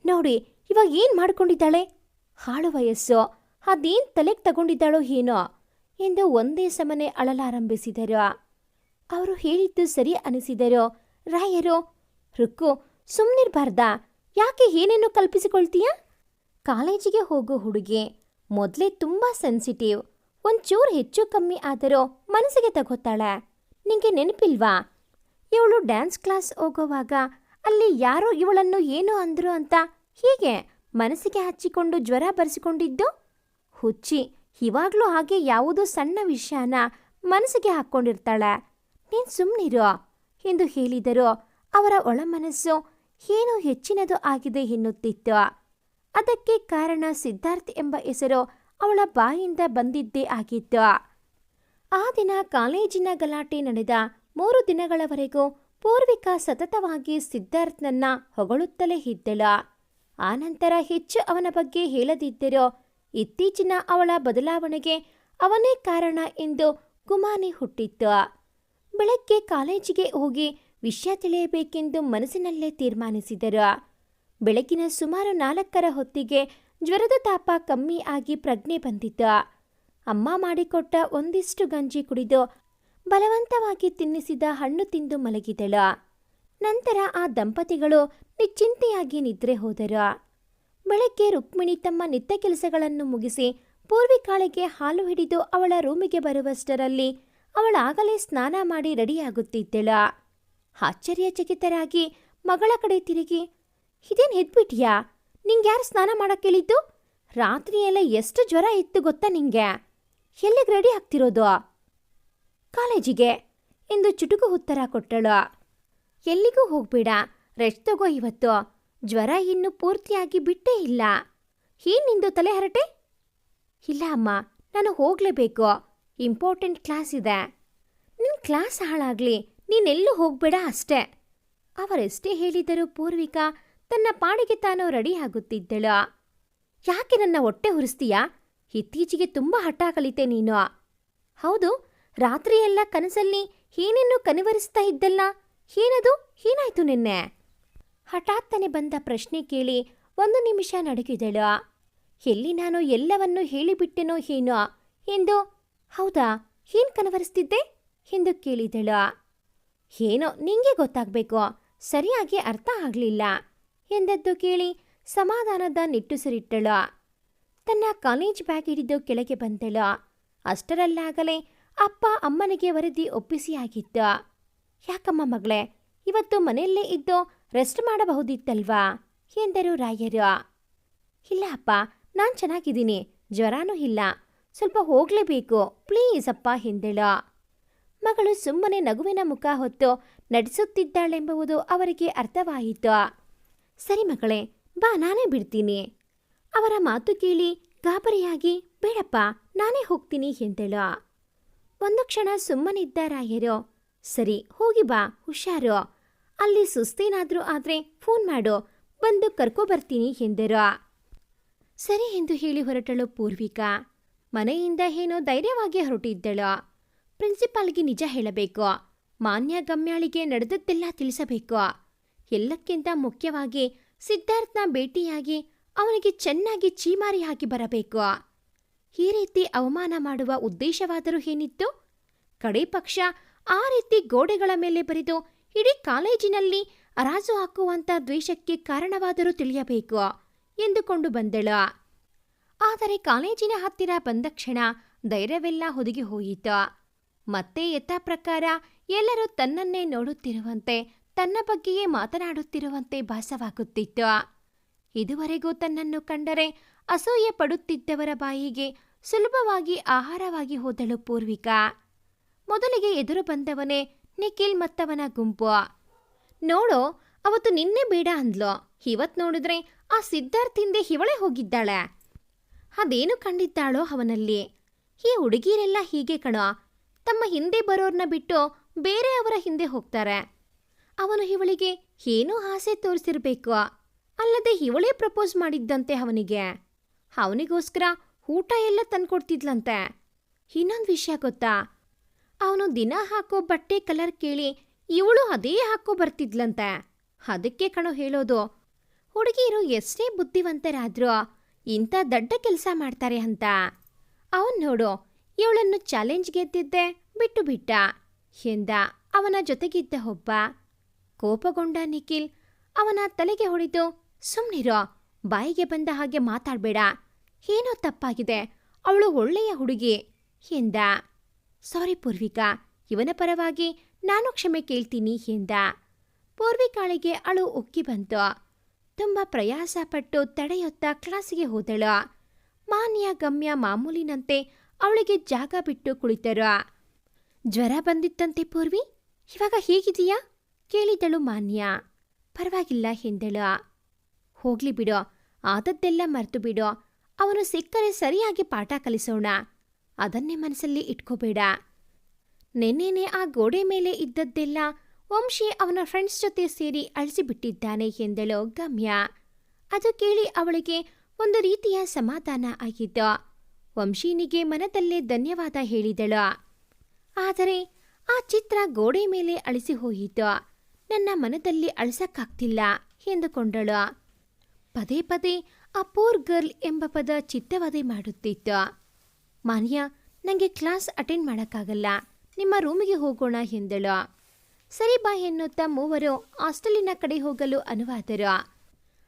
ನೋಡಿ ಇವಾಗ ಏನು ಮಾಡ್ಕೊಂಡಿದ್ದಾಳೆ, ಹಾಳು ವಯಸ್ಸು, ಅದೇನು ತಲೆಗೆ ತಗೊಂಡಿದ್ದಾಳೋ ಏನೋ ಎಂದು ಒಂದೇ ಸಮನೆ ಅಳಲಾರಂಭಿಸಿದರು. ಅವರು ಹೇಳಿದ್ದು ಸರಿ ಅನಿಸಿದರು. ರಾಯರು, ರುಕ್ಕು ಸುಮ್ಮನಿರ್ಬಾರ್ದಾ, ಯಾಕೆ ಏನೇನೋ ಕಲ್ಪಿಸಿಕೊಳ್ತೀಯ? ಕಾಲೇಜಿಗೆ ಹೋಗೋ ಹುಡುಗಿ, ಮೊದಲೇ ತುಂಬ ಸೆನ್ಸಿಟಿವ್, ಒಂಚೂರು ಹೆಚ್ಚು ಕಮ್ಮಿ ಆದರೂ ಮನಸ್ಸಿಗೆ ತಗೋತಾಳೆ. ನಿಂಗೆ ನೆನಪಿಲ್ವಾ, ಇವಳು ಡ್ಯಾನ್ಸ್ ಕ್ಲಾಸ್ ಹೋಗೋವಾಗ ಅಲ್ಲಿ ಯಾರೋ ಇವಳನ್ನು ಏನೋ ಅಂದ್ರು ಅಂತ ಹೀಗೆ ಮನಸ್ಸಿಗೆ ಹಚ್ಚಿಕೊಂಡು ಜ್ವರ ಬರೆಸಿಕೊಂಡಿದ್ದು? ಹುಚ್ಚಿ, ಇವಾಗಲೂ ಹಾಗೆ ಯಾವುದೋ ಸಣ್ಣ ವಿಷಯನ ಮನಸ್ಸಿಗೆ ಹಾಕ್ಕೊಂಡಿರ್ತಾಳೆ. ನೀನು ಸುಮ್ಮನಿರು ಎಂದು ಹೇಳಿದರೂ ಅವರ ಒಳಮನಸ್ಸು ಏನೋ ಹೆಚ್ಚಿನದು ಆಗಿದೆ ಎನ್ನುತ್ತಿತ್ತು. ಅದಕ್ಕೆ ಕಾರಣ ಸಿದ್ಧಾರ್ಥ್ ಎಂಬ ಹೆಸರು ಅವಳ ಬಾಯಿಂದ ಬಂದಿದ್ದೇ ಆಗಿತ್ತು. ಆ ದಿನ ಕಾಲೇಜಿನ ಗಲಾಟೆ ನಡೆದ 3 ದಿನಗಳವರೆಗೂ ಪೂರ್ವಿಕಾ ಸತತವಾಗಿ ಸಿದ್ಧಾರ್ಥ್ನನ್ನ ಹೊಗಳುತ್ತಲೇ ಇದ್ದಳು. ಆನಂತರ ಹೆಚ್ಚು ಅವನ ಬಗ್ಗೆ ಹೇಳದಿದ್ದರೂ ಇತ್ತೀಚಿನ ಅವಳ ಬದಲಾವಣೆಗೆ ಅವನೇ ಕಾರಣ ಎಂದು ಗುಮಾನಿ ಹುಟ್ಟಿತ್ತು. ಬೆಳಗ್ಗೆ ಕಾಲೇಜಿಗೆ ಹೋಗಿ ವಿಷಯ ತಿಳಿಯಬೇಕೆಂದು ಮನಸ್ಸಿನಲ್ಲೇ ತೀರ್ಮಾನಿಸಿದರು. ಬೆಳಗಿನ ಸುಮಾರು 4 ಹೊತ್ತಿಗೆ ಜ್ವರದ ತಾಪ ಕಮ್ಮಿ ಆಗಿ ಪ್ರಜ್ಞೆ ಬಂದಿತ್ತು. ಅಮ್ಮ ಮಾಡಿಕೊಟ್ಟ ಒಂದಿಷ್ಟು ಗಂಜಿ ಕುಡಿದು ಬಲವಂತವಾಗಿ ತಿನ್ನಿಸಿದ ಹಣ್ಣು ತಿಂದು ಮಲಗಿದಳು. ನಂತರ ಆ ದಂಪತಿಗಳು ನಿಶ್ಚಿಂತೆಯಾಗಿ ನಿದ್ರೆ ಹೋದರು. ಬೆಳಗ್ಗೆ ರುಕ್ಮಿಣಿ ತಮ್ಮ ನಿತ್ಯ ಕೆಲಸಗಳನ್ನು ಮುಗಿಸಿ ಪೂರ್ವಿಕಾಳಿಗೆ ಹಾಲು ಹಿಡಿದು ಅವಳ ರೂಮಿಗೆ ಬರುವಷ್ಟರಲ್ಲಿ ಅವಳಾಗಲೇ ಸ್ನಾನ ಮಾಡಿ ರೆಡಿಯಾಗುತ್ತಿದ್ದಳು. ಆಶ್ಚರ್ಯಚಕಿತರಾಗಿ ಮಗಳ ಕಡೆ ತಿರುಗಿ, ಇದೇನು ಎದ್ಬಿಟ್ಯಾ? ನಿಂಗ್ಯಾರು ಸ್ನಾನ ಮಾಡಕ್ಕೇಳಿದ್ದು? ರಾತ್ರಿಯೆಲ್ಲ ಎಷ್ಟು ಜ್ವರ ಇತ್ತು ಗೊತ್ತಾ ನಿಂಗೆ? ಎಲ್ಲಿಗೆ ರೆಡಿ ಆಗ್ತಿರೋದು? ಕಾಲೇಜಿಗೆ ಎಂದು ಚುಟುಕು ಉತ್ತರ ಕೊಟ್ಟಳು. ಎಲ್ಲಿಗೂ ಹೋಗ್ಬೇಡ, ರೆಸ್ಟ್ ತಗೋ ಇವತ್ತು. ಜ್ವರ ಇನ್ನೂ ಪೂರ್ತಿಯಾಗಿ ಬಿಟ್ಟೇ ಇಲ್ಲ. ಏನ್ ನಿಂದು ತಲೆ ಹರಟೆ? ಇಲ್ಲ ಅಮ್ಮ, ನಾನು ಹೋಗ್ಲೇಬೇಕು. ಇಂಪಾರ್ಟೆಂಟ್ ಕ್ಲಾಸ್ ಇದೆ. ನಿನ್ನ ಕ್ಲಾಸ್ ಹಾಳಾಗ್ಲಿ, ನೀನೆಲ್ಲೂ ಹೋಗ್ಬೇಡ ಅಷ್ಟೇ. ಅವರೆಷ್ಟೇ ಹೇಳಿದರೂ ಪೂರ್ವಿಕಾ ತನ್ನ ಪಾಡಿಗೆ ತಾನು ರೆಡಿ ಆಗುತ್ತಿದ್ದಳು. ಯಾಕೆ ನನ್ನ ಹೊಟ್ಟೆ ಹುರಿಸ್ತೀಯಾ? ಇತ್ತೀಚೆಗೆ ತುಂಬ ಹಠ ಕಲಿತೆ ನೀನು. ಹೌದು, ರಾತ್ರಿಯೆಲ್ಲ ಕನಸಲ್ಲಿ ಏನೇನು ಕನವರಿಸ್ತಾ ಇದ್ದಲ್ಲ, ಏನದು? ಏನಾಯ್ತು ನಿನ್ನೆ? ಹಠಾತ್ತನೆ ಬಂದ ಪ್ರಶ್ನೆ ಕೇಳಿ 1 ನಿಮಿಷ ನಡುಗಿದಳು. ಎಲ್ಲಿ ನಾನು ಎಲ್ಲವನ್ನೂ ಹೇಳಿಬಿಟ್ಟೆನೋ ಏನೋ ಎಂದು. ಹೌದಾ, ಏನ್ ಕನವರಿಸ್ತಿದ್ದೆ ಎಂದು ಕೇಳಿದಳು. ಏನೋ ನಿಂಗೆ ಗೊತ್ತಾಗಬೇಕು, ಸರಿಯಾಗಿ ಅರ್ಥ ಆಗಲಿಲ್ಲ ಎಂದದ್ದು ಕೇಳಿ ಸಮಾಧಾನದ ನಿಟ್ಟುಸಿರಿಟ್ಟಳು. ತನ್ನ ಕಾಲೇಜ್ ಬ್ಯಾಗ್ ಹಿಡಿದು ಕೆಳಗೆ ಬಂದಳು. ಅಷ್ಟರಲ್ಲಾಗಲೇ ಅಪ್ಪ ಅಮ್ಮನಿಗೆ ವರದಿ ಒಪ್ಪಿಸಿಯಾಗಿತ್ತು. ಯಾಕಮ್ಮ ಮಗಳೇ, ಇವತ್ತು ಮನೆಯಲ್ಲೇ ಇದ್ದು ರೆಸ್ಟ್ ಮಾಡಬಹುದಿತ್ತಲ್ವಾ ಎಂದರು ರಾಯರು. ಇಲ್ಲ ಅಪ್ಪ, ನಾನು ಚೆನ್ನಾಗಿದ್ದೀನಿ, ಜ್ವರನೂ ಇಲ್ಲ, ಸ್ವಲ್ಪ ಹೋಗಲೇಬೇಕು ಪ್ಲೀಸ್ ಅಪ್ಪ ಎಂದಳು. ಮಗಳು ಸುಮ್ಮನೆ ನಗುವಿನ ಮುಖ ಹೊತ್ತು ನಡೆಸುತ್ತಿದ್ದಾಳೆಂಬುದು ಅವರಿಗೆ ಅರ್ಥವಾಯಿತು. ಸರಿ ಮಗಳೇ, ಬಾ, ನಾನೇ ಬಿಡ್ತೀನಿ. ಅವರ ಮಾತು ಕೇಳಿ ಗಾಬರಿಯಾಗಿ, ಬೇಡಪ್ಪ ನಾನೇ ಹೋಗ್ತೀನಿ ಎಂದಳು. ಒಂದು ಕ್ಷಣ ಸುಮ್ಮನಿದ್ದ ರಾಯರು, ಸರಿ ಹೋಗಿ ಬಾ, ಹುಷಾರು. ಅಲ್ಲಿ ಸುಸ್ತೇನಾದ್ರೂ ಆದ್ರೆ ಫೋನ್ ಮಾಡು, ಬಂದು ಕರ್ಕೊಬರ್ತೀನಿ ಎಂದರು. ಸರಿ ಎಂದು ಹೇಳಿ ಹೊರಟಳು ಪೂರ್ವಿಕಾ. ಮನೆಯಿಂದ ಏನೋ ಧೈರ್ಯವಾಗಿ ಹೊರಟಿದ್ದಳು. ಪ್ರಿನ್ಸಿಪಾಲ್ಗೆ ನಿಜ ಹೇಳಬೇಕು, ಮಾನ್ಯ ಗಮ್ಯಾಳಿಗೆ ನಡೆದದ್ದೆಲ್ಲ ತಿಳಿಸಬೇಕು. ಎಲ್ಲಕ್ಕಿಂತ ಮುಖ್ಯವಾಗಿ ಸಿದ್ಧಾರ್ಥನ ಭೇಟಿಯಾಗಿ ಅವನಿಗೆ ಚೆನ್ನಾಗಿ ಚೀಮಾರಿ ಹಾಕಿ ಬರಬೇಕು. ಈ ರೀತಿ ಅವಮಾನ ಮಾಡುವ ಉದ್ದೇಶವಾದರೂ ಏನಿತ್ತು? ಕಡೆ ಪಕ್ಷ ಆ ರೀತಿ ಗೋಡೆಗಳ ಮೇಲೆ ಬರೆದು ಇಡೀ ಕಾಲೇಜಿನಲ್ಲಿ ಅರಾಜು ಹಾಕುವಂಥ ದ್ವೇಷಕ್ಕೆ ಕಾರಣವಾದರೂ ತಿಳಿಯಬೇಕು ಎಂದುಕೊಂಡು ಬಂದಳು. ಆದರೆ ಕಾಲೇಜಿನ ಹತ್ತಿರ ಬಂದ ಕ್ಷಣ ಧೈರ್ಯವೆಲ್ಲ ಹುದುಗಿ ಹೋಯಿತು. ಮತ್ತೆ ಯಥಾ ಪ್ರಕಾರ ಎಲ್ಲರೂ ತನ್ನನ್ನೇ ನೋಡುತ್ತಿರುವಂತೆ, ತನ್ನ ಬಗ್ಗೆಯೇ ಮಾತನಾಡುತ್ತಿರುವಂತೆ ಭಾಸವಾಗುತ್ತಿತ್ತು. ಇದುವರೆಗೂ ತನ್ನನ್ನು ಕಂಡರೆ ಅಸೂಯೆ ಪಡುತ್ತಿದ್ದವರ ಬಾಯಿಗೆ ಸುಲಭವಾಗಿ ಆಹಾರವಾಗಿ ಹೋದಳು ಪೂರ್ವಿಕಾ. ಮೊದಲಿಗೆ ಎದುರು ಬಂದವನೇ ನಿಖಿಲ್ ಮತ್ತವನ ಗುಂಪು. ನೋಡೋ, ಅವತ್ತು ನಿನ್ನೆ ಬೇಡ ಅಂದ್ಲು, ಇವತ್ ನೋಡಿದ್ರೆ ಆ ಸಿದ್ಧಾರ್ಥ್ ಹಿಂದೆ ಇವಳೇ ಹೋಗಿದ್ದಾಳೆ. ಅದೇನು ಕಂಡಿದ್ದಾಳೋ ಅವನಲ್ಲಿ. ಈ ಹುಡುಗಿರೆಲ್ಲ ಹೀಗೆ ಕಣೋ, ತಮ್ಮ ಹಿಂದೆ ಬರೋರ್ನ ಬಿಟ್ಟು ಬೇರೆಯವರ ಹಿಂದೆ ಹೋಗ್ತಾರೆ. ಅವನು ಇವಳಿಗೆ ಏನೋ ಆಸೆ ತೋರಿಸಿರ್ಬೇಕು, ಅಲ್ಲದೆ ಇವಳೇ ಪ್ರಪೋಸ್ ಮಾಡಿದ್ದಂತೆ ಅವನಿಗೆ. ಅವನಿಗೋಸ್ಕರ ಊಟ ಎಲ್ಲ ತಂದ್ಕೊಡ್ತಿದ್ಲಂತೆ. ಇನ್ನೊಂದು ವಿಷಯ ಗೊತ್ತಾ, ಅವನು ದಿನ ಹಾಕೋ ಬಟ್ಟೆ ಕಲರ್ ಕೇಳಿ ಇವಳು ಅದೇ ಹಾಕೋ ಬರ್ತಿದ್ಲಂತೆ. ಅದಕ್ಕೆ ಕಣೋ ಹೇಳೋದು, ಹುಡುಗಿರು ಎಷ್ಟೇ ಬುದ್ಧಿವಂತರಾದ್ರೂ ಇಂಥ ದಡ್ಡ ಕೆಲಸ ಮಾಡ್ತಾರೆ ಅಂತ. ಅವನ್ ನೋಡು, ಇವಳನ್ನು ಚಾಲೆಂಜ್ ಗೆದ್ದಿದ್ದೆ ಬಿಟ್ಟು ಬಿಟ್ಟ ಎಂದ ಅವನ ಜೊತೆಗಿದ್ದ ಒಬ್ಬ. ಕೋಪಗೊಂಡ ನಿಖಿಲ್ ಅವನ ತಲೆಗೆ ಹೊಡೆದು, ಸುಮ್ನಿರೋ, ಬಾಯಿಗೆ ಬಂದ ಹಾಗೆ ಮಾತಾಡ್ಬೇಡ, ಏನೋ ತಪ್ಪಾಗಿದೆ, ಅವಳು ಒಳ್ಳೆಯ ಹುಡುಗಿ ಎಂದ. ಸಾರಿ ಪೂರ್ವಿಕಾ, ಇವನ ಪರವಾಗಿ ನಾನು ಕ್ಷಮೆ ಕೇಳ್ತೀನಿ ಎಂದ. ಪೂರ್ವಿಕಾಳಿಗೆ ಅಳು ಉಕ್ಕಿ ಬಂತು. ತುಂಬ ಪ್ರಯಾಸಪಟ್ಟು ತಡೆಯುತ್ತಾ ಕ್ಲಾಸಿಗೆ ಹೋದಳು. ಮಾನ್ಯ ಗಮ್ಯ ಮಾಮೂಲಿನಂತೆ ಅವಳಿಗೆ ಜಾಗ ಬಿಟ್ಟು ಕುಳಿತರು. ಜ್ವರ ಬಂದಿತ್ತಂತೆ ಪೂರ್ವಿ, ಇವಾಗ ಹೇಗಿದೆಯಾ ಕೇಳಿದಳು ಮಾನ್ಯ. ಪರವಾಗಿಲ್ಲ ಎಂದಳು. ಹೋಗ್ಲಿ ಬಿಡು, ಆದದ್ದೆಲ್ಲ ಮರ್ತು ಬಿಡು. ಅವನು ಸಿಕ್ಕರೆ ಸರಿಯಾಗಿ ಪಾಠ ಕಲಿಸೋಣ, ಅದನ್ನೇ ಮನಸ್ಸಲ್ಲಿ ಇಟ್ಕೋಬೇಡ. ನೆನ್ನೆನೆ ಆ ಗೋಡೆ ಮೇಲೆ ಇದ್ದದ್ದೆಲ್ಲ ವಂಶಿ ಅವನ ಫ್ರೆಂಡ್ಸ್ ಜೊತೆ ಸೇರಿ ಅಳಿಸಿಬಿಟ್ಟಿದ್ದಾನೆ ಎಂದಳು ಗಮ್ಯ. ಅದು ಕೇಳಿ ಅವಳಿಗೆ ಒಂದು ರೀತಿಯ ಸಮಾಧಾನ ಆಗಿತ್ತು. ವಂಶಿನಿಗೆ ಮನದಲ್ಲೇ ಧನ್ಯವಾದ ಹೇಳಿದಳು. ಆದರೆ ಆ ಚಿತ್ರ ಗೋಡೆ ಮೇಲೆ ಅಳಿಸಿ ಹೋಯಿತು. ನನ್ನ ಮನದಲ್ಲಿ ಅಳಿಸಕ್ಕಾಗ್ತಿಲ್ಲ ಎಂದುಕೊಂಡಳು. ಪದೇ ಪದೇ ಆ ಪೂರ್ ಗರ್ಲ್ ಎಂಬ ಪದ ಚಿತ್ತವಧೆ ಮಾಡುತ್ತಿತ್ತು. ಮಾನ್ಯ, ನನಗೆ ಕ್ಲಾಸ್ ಅಟೆಂಡ್ ಮಾಡೋಕ್ಕಾಗಲ್ಲ, ನಿಮ್ಮ ರೂಮಿಗೆ ಹೋಗೋಣ ಎಂದಳು. ಸರಿ ಬಾ ಎನ್ನುತ್ತಾ ಮೂವರು ಹಾಸ್ಟೆಲಿನ ಕಡೆ ಹೋಗಲು ಅನುವಾದರು.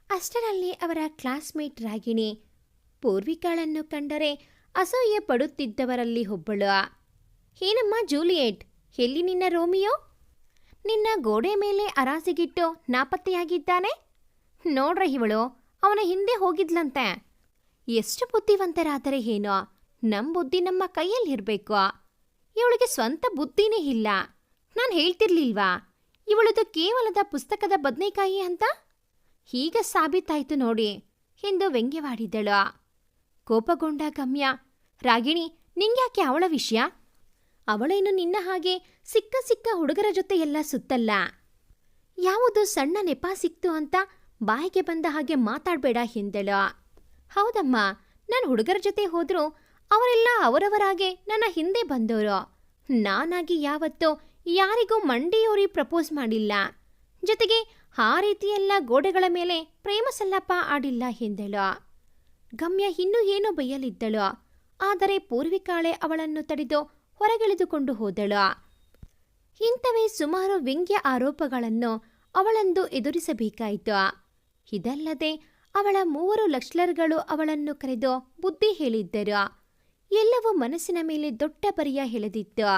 ಅಷ್ಟರಲ್ಲಿ ಅವರ ಕ್ಲಾಸ್ಮೇಟ್ ರಾಗಿಣಿ ಪೂರ್ವಿಕಾಳನ್ನು ಕಂಡರೆ ಅಸೂಯೆ ಪಡುತ್ತಿದ್ದವರಲ್ಲಿ ಒಬ್ಬಳು. ಏನಮ್ಮ ಜೂಲಿಯೆಟ್, ಎಲ್ಲಿ ನಿನ್ನ ರೋಮಿಯೋ? ನಿನ್ನ ಗೋಡೆ ಮೇಲೆ ಅರಾಸಿಗಿಟ್ಟು ನಾಪತ್ತೆಯಾಗಿದ್ದಾನೆ. ನೋಡ್ರ ಇವಳು ಅವನ ಹಿಂದೆ ಹೋಗಿದ್ಲಂತೆ. ಎಷ್ಟು ಬುದ್ಧಿವಂತರಾದರೆ ಏನೋ, ನಮ್ಮ ಬುದ್ಧಿ ನಮ್ಮ ಕೈಯಲ್ಲಿರಬೇಕು. ಇವಳಿಗೆ ಸ್ವಂತ ಬುದ್ಧಿನೇ ಇಲ್ಲ. ನಾನು ಹೇಳ್ತಿರ್ಲಿಲ್ವಾ ಇವಳದು ಕೇವಲದ ಪುಸ್ತಕದ ಬದನೆಕಾಯಿ ಅಂತ? ಈಗ ಸಾಬೀತಾಯ್ತು ನೋಡಿ ಎಂದು ವ್ಯಂಗ್ಯವಾಡಿದಳು. ಕೋಪಗೊಂಡ ಗಮ್ಯ, ರಾಗಿಣಿ, ನಿಂಗ್ಯಾಕೆ ಅವಳ ವಿಷಯ? ಅವಳೇನು ನಿನ್ನ ಹಾಗೆ ಸಿಕ್ಕ ಹುಡುಗರ ಜೊತೆ ಎಲ್ಲ ಸುತ್ತಲ್ಲ. ಯಾವುದು ಸಣ್ಣ ನೆಪ ಸಿಕ್ತು ಅಂತ ಬಾಯಿಗೆ ಬಂದ ಹಾಗೆ ಮಾತಾಡಬೇಡ ಎಂದಳು. ಹೌದಮ್ಮ, ನಾನು ಹುಡುಗರ ಜೊತೆ ಹೋದ್ರೂ ಅವರೆಲ್ಲ ಅವರವರಾಗೆ ನನ್ನ ಹಿಂದೆ ಬಂದವರು. ನಾನಾಗಿ ಯಾವತ್ತೂ ಯಾರಿಗೂ ಮಂಡಿಯೋರಿ ಪ್ರಪೋಸ್ ಮಾಡಿಲ್ಲ. ಜೊತೆಗೆ ಆ ರೀತಿಯೆಲ್ಲ ಗೋಡೆಗಳ ಮೇಲೆ ಪ್ರೇಮ ಸಲ್ಲಾಪ ಆಡಿಲ್ಲ ಎಂದಳು. ಗಮ್ಯ ಇನ್ನೂ ಏನೋ ಬೈಯಲಿದ್ದಳು. ಆದರೆ ಪೂರ್ವಿಕಾಳೆ ಅವಳನ್ನು ತಡೆದು ಹೊರಗೆಳೆದುಕೊಂಡು ಹೋದಳು. ಇಂಥವೇ ಸುಮಾರು ವ್ಯಂಗ್ಯ ಆರೋಪಗಳನ್ನು ಅವಳಂದು ಎದುರಿಸಬೇಕಾಯಿತು. ಇದಲ್ಲದೆ ಅವಳ 3 ಲೆಕ್ಚರರ್ಗಳು ಅವಳನ್ನು ಕರೆದು ಬುದ್ಧಿ ಹೇಳಿದ್ದರು. ಎಲ್ಲವೂ ಮನಸ್ಸಿನ ಮೇಲೆ ದೊಡ್ಡ ಬರೆಯ ಎಳೆದಿತ್ತು.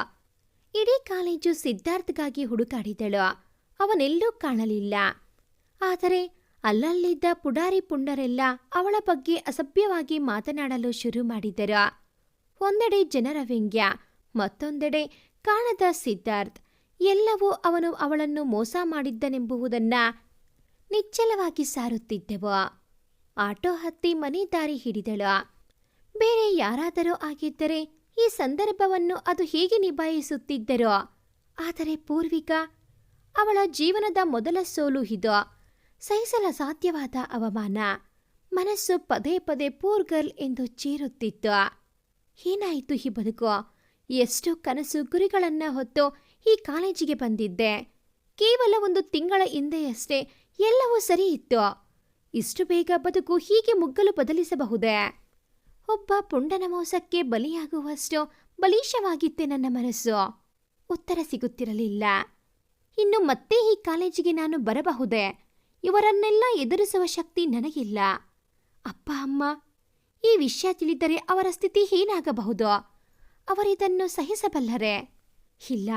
ಇಡೀ ಕಾಲೇಜು ಸಿದ್ಧಾರ್ಥ್ಗಾಗಿ ಹುಡುಕಾಡಿದಳು. ಅವನೆಲ್ಲೂ ಕಾಣಲಿಲ್ಲ. ಆದರೆ ಅಲ್ಲಲ್ಲಿದ್ದ ಪುಡಾರಿ ಪುಂಡರೆಲ್ಲ ಅವಳ ಬಗ್ಗೆ ಅಸಭ್ಯವಾಗಿ ಮಾತನಾಡಲು ಶುರು ಮಾಡಿದರು. ಒಂದೆಡೆ ಜನರ ವ್ಯಂಗ್ಯ, ಮತ್ತೊಂದೆಡೆ ಕಾಣದ ಸಿದ್ಧಾರ್ಥ್. ಎಲ್ಲವೂ ಅವನು ಅವಳನ್ನು ಮೋಸ ಮಾಡಿದ್ದನೆಂಬುದನ್ನ ನಿಚ್ಚಲವಾಗಿ ಸಾರುತ್ತಿದ್ದವು. ಆಟೋ ಹತ್ತಿ ಮನೆ ದಾರಿ ಹಿಡಿದಳು. ಬೇರೆ ಯಾರಾದರೂ ಆಗಿದ್ದರೆ ಈ ಸಂದರ್ಭವನ್ನು ಅದು ಹೇಗೆ ನಿಭಾಯಿಸುತ್ತಿದ್ದರೋ. ಆದರೆ ಪೂರ್ವಿಕಾ, ಅವಳ ಜೀವನದ ಮೊದಲ ಸೋಲು ಇದು. ಸಹಿಸಲ ಸಾಧ್ಯವಾದ ಅವಮಾನ. ಮನಸ್ಸು ಪದೇ ಪದೇ ಪೂರ್ ಗರ್ಲ್ ಎಂದು ಚೀರುತ್ತಿತ್ತು. ಏನಾಯಿತು ಈ ಬದುಕು? ಎಷ್ಟು ಕನಸು ಗುರಿಗಳನ್ನ ಹೊತ್ತು ಈ ಕಾಲೇಜಿಗೆ ಬಂದಿದ್ದೆ. ಕೇವಲ 1 ತಿಂಗಳ ಹಿಂದೆಯಷ್ಟೇ ಎಲ್ಲವೂ ಸರಿ ಇತ್ತು. ಇಷ್ಟು ಬೇಗ ಬದುಕು ಹೀಗೆ ಮುಗ್ಗಲು ಬದಲಿಸಬಹುದೇ? ಒಬ್ಬ ಪುಂಡನ ಮೋಸಕ್ಕೆ ಬಲಿಯಾಗುವಷ್ಟು ಬಲೀಶವಾಗಿತ್ತೆ ನನ್ನ ಮನಸ್ಸು. ಉತ್ತರ ಸಿಗುತ್ತಿರಲಿಲ್ಲ. ಇನ್ನು ಮತ್ತೆ ಈ ಕಾಲೇಜಿಗೆ ನಾನು ಬರಬಹುದೇ? ಇವರನ್ನೆಲ್ಲ ಎದುರಿಸುವ ಶಕ್ತಿ ನನಗಿಲ್ಲ. ಅಪ್ಪ ಅಮ್ಮ ಈ ವಿಷಯ ತಿಳಿದರೆ ಅವರ ಸ್ಥಿತಿ ಏನಾಗಬಹುದು? ಅವರಿದನ್ನು ಸಹಿಸಬಲ್ಲರೆ? ಇಲ್ಲ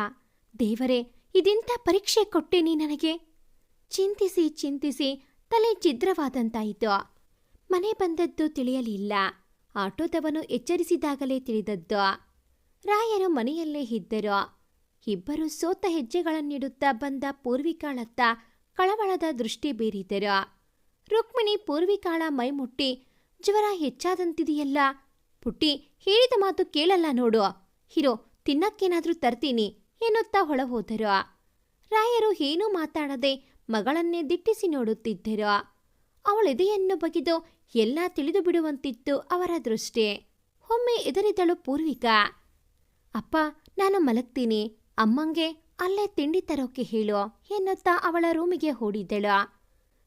ದೇವರೇ, ಇದೆಂಥ ಪರೀಕ್ಷೆ ಕೊಟ್ಟೆ ನೀ ನನಗೆ? ಚಿಂತಿಸಿ ಚಿಂತಿಸಿ ತಲೆ ಛಿದ್ರವಾದಂತಾಯಿತು. ಮನೆ ಬಂದದ್ದು ತಿಳಿಯಲಿಲ್ಲ. ಆಟೋದವನು ಎಚ್ಚರಿಸಿದಾಗಲೇ ತಿಳಿದದ್ದು. ರಾಯರು ಮನೆಯಲ್ಲೇ ಇದ್ದರು. ಇಬ್ಬರು ಸೋತ ಹೆಜ್ಜೆಗಳನ್ನಿಡುತ್ತಾ ಬಂದ ಪೂರ್ವಿಕಾಳತ್ತ ಕಳವಳದ ದೃಷ್ಟಿ ಬೀರಿದರು. ರುಕ್ಮಿಣಿ ಪೂರ್ವಿಕಾಳ ಮೈಮುಟ್ಟಿ, ಜ್ವರ ಹೆಚ್ಚಾದಂತಿದೆಯಲ್ಲ ಪುಟ್ಟಿ, ಹೇಳಿದ ಮಾತು ಕೇಳಲ್ಲ ನೋಡು. ಹಿರೋ, ತಿನ್ನಕ್ಕೇನಾದ್ರೂ ತರ್ತೀನಿ ಎನ್ನುತ್ತಾ ಹೊಳಹೋದರು. ರಾಯರು ಏನೂ ಮಾತಾಡದೆ ಮಗಳನ್ನೇ ದಿಟ್ಟಿಸಿ ನೋಡುತ್ತಿದ್ದರು. ಅವಳೆದೆಯನ್ನು ಬಗೆದು ಎಲ್ಲ ತಿಳಿದು ಬಿಡುವಂತಿತ್ತು ಅವರ ದೃಷ್ಟಿ. ಒಮ್ಮೆ ಎದುರಿದಳು ಪೂರ್ವಿಕಾ. ಅಪ್ಪ, ನಾನು ಮಲಗ್ತೀನಿ. ಅಮ್ಮಂಗೆ ಅಲ್ಲೇ ತಿಂಡಿ ತರೋಕೆ ಹೇಳು ಎನ್ನುತ್ತಾ ಅವಳ ರೂಮಿಗೆ ಓಡಿದ್ದಳು.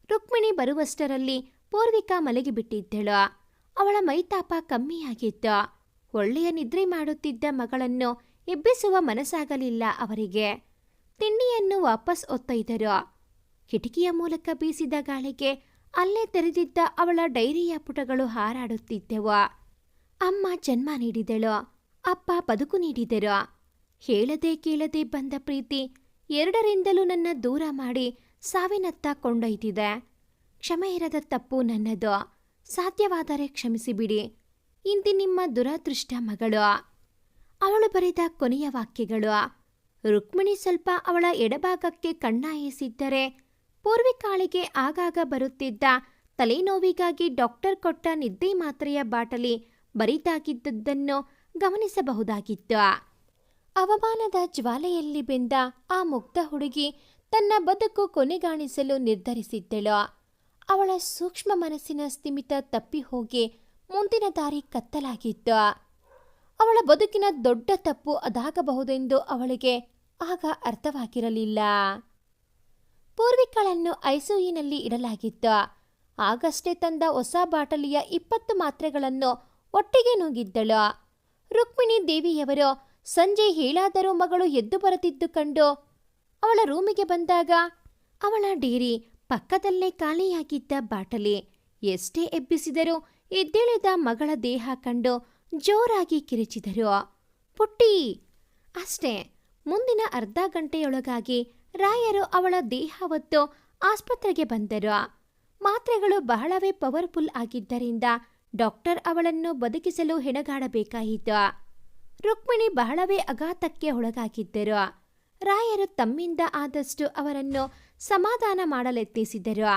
ರುಕ್ಮಿಣಿ ಬರುವಷ್ಟರಲ್ಲಿ ಪೂರ್ವಿಕಾ ಮಲಗಿಬಿಟ್ಟಿದ್ದಳು. ಅವಳ ಮೈತಾಪ ಕಮ್ಮಿಯಾಗಿತ್ತು. ಒಳ್ಳೆಯ ನಿದ್ರೆ ಮಾಡುತ್ತಿದ್ದ ಮಗಳನ್ನು ಎಬ್ಬಿಸುವ ಮನಸ್ಸಾಗಲಿಲ್ಲ ಅವರಿಗೆ. ತಿಂಡಿಯನ್ನು ವಾಪಸ್ ಒತ್ತೊಯ್ದರು. ಕಿಟಕಿಯ ಮೂಲಕ ಬೀಸಿದ ಗಾಳಿಗೆ ಅಲ್ಲೇ ತೆರೆದಿದ್ದ ಅವಳ ಡೈರಿಯ ಪುಟಗಳು ಹಾರಾಡುತ್ತಿದ್ದೆವು. ಅಮ್ಮ ಜನ್ಮ ನೀಡಿದಳು, ಅಪ್ಪ ಬದುಕು ನೀಡಿದರು. ಹೇಳದೆ ಕೇಳದೆ ಬಂದ ಪ್ರೀತಿ 2ರಿಂದಲೂ ನನ್ನ ದೂರ ಮಾಡಿ ಸಾವಿನತ್ತ ಕೊಂಡೊಯ್ದಿದೆ. ಕ್ಷಮೆ ಇರದ ತಪ್ಪು ನನ್ನದು. ಸಾಧ್ಯವಾದರೆ ಕ್ಷಮಿಸಿಬಿಡಿ. ಇಂದಿನಿಮ್ಮ ದುರದೃಷ್ಟ ಮಗಳು. ಅವಳು ಬರೆದ ಕೊನೆಯ ವಾಕ್ಯಗಳು. ರುಕ್ಮಿಣಿ ಸ್ವಲ್ಪ ಅವಳ ಎಡಭಾಗಕ್ಕೆ ಕಣ್ಣಾಯಿಸಿದ್ದರೆ ಪೂರ್ವಿಕಾಳಿಗೆ ಆಗಾಗ ಬರುತ್ತಿದ್ದ ತಲೆನೋವಿಗಾಗಿ ಡಾಕ್ಟರ್ ಕೊಟ್ಟ ನಿದ್ದೆ ಮಾತ್ರೆಯ ಬಾಟಲಿ ಬರಿದಾಗಿದ್ದದ್ದನ್ನು ಗಮನಿಸಬಹುದಾಗಿತ್ತು. ಅವಮಾನದ ಜ್ವಾಲೆಯಲ್ಲಿ ಬೆಂದ ಆ ಮುಗ್ಧ ಹುಡುಗಿ ತನ್ನ ಬದುಕು ಕೊನೆಗಾಣಿಸಲು ನಿರ್ಧರಿಸಿದ್ದಳು. ಅವಳ ಸೂಕ್ಷ್ಮ ಮನಸ್ಸಿನ ಸ್ಥಿಮಿತ ತಪ್ಪಿ ಹೋಗಿ ಮುಂದಿನ ದಾರಿ ಕತ್ತಲಾಗಿತ್ತು. ಅವಳ ಬದುಕಿನ ದೊಡ್ಡ ತಪ್ಪು ಅದಾಗಬಹುದೆಂದು ಅವಳಿಗೆ ಆಗ ಅರ್ಥವಾಗಿರಲಿಲ್ಲ. ಪೂರ್ವಿಕಾಳನ್ನು ಐಸಿಯುನಲ್ಲಿ ಇಡಲಾಗಿತ್ತು. ಆಗಷ್ಟೇ ತಂದ ಹೊಸ ಬಾಟಲಿಯ 20 ಮಾತ್ರೆಗಳನ್ನು ಒಟ್ಟಿಗೆ ನುಂಗಿದ್ದಳು. ರುಕ್ಮಿಣಿ ದೇವಿಯವರು ಸಂಜೆ ಹೇಳಾದರೂ ಮಗಳು ಎದ್ದು ಬರುತ್ತಿದ್ದು ಕಂಡು, ಅವಳ ರೂಮಿಗೆ ಬಂದಾಗ ಅವಳ ಡೇರಿ ಪಕ್ಕದಲ್ಲೇ ಖಾಲಿಯಾಗಿದ್ದ ಬಾಟಲಿ. ಎಷ್ಟೇ ಎಬ್ಬಿಸಿದರೂ ಎದ್ದೇಳಿದ ಮಗಳ ದೇಹ ಕಂಡು ಜೋರಾಗಿ ಕಿರಿಚಿದರು. ಪುಟ್ಟಿ! ಅಷ್ಟೇ. ಮುಂದಿನ ಅರ್ಧ ಗಂಟೆಯೊಳಗಾಗಿ ರಾಯರು ಅವಳ ದೇಹ ಹೊತ್ತು ಆಸ್ಪತ್ರೆಗೆ ಬಂದರು. ಮಾತ್ರೆಗಳು ಬಹಳವೇ ಪವರ್ಫುಲ್ ಆಗಿದ್ದರಿಂದ ಡಾಕ್ಟರ್ ಅವಳನ್ನು ಬದುಕಿಸಲು ಹೆಣಗಾಡಬೇಕಾಯಿತು. ರುಕ್ಮಿಣಿ ಬಹಳವೇ ಆಘಾತಕ್ಕೆ ಒಳಗಾಗಿದ್ದರು. ರಾಯರು ತಮ್ಮಿಂದ ಆದಷ್ಟು ಅವರನ್ನು ಸಮಾಧಾನ ಮಾಡಲೆತ್ನಿಸಿದರು.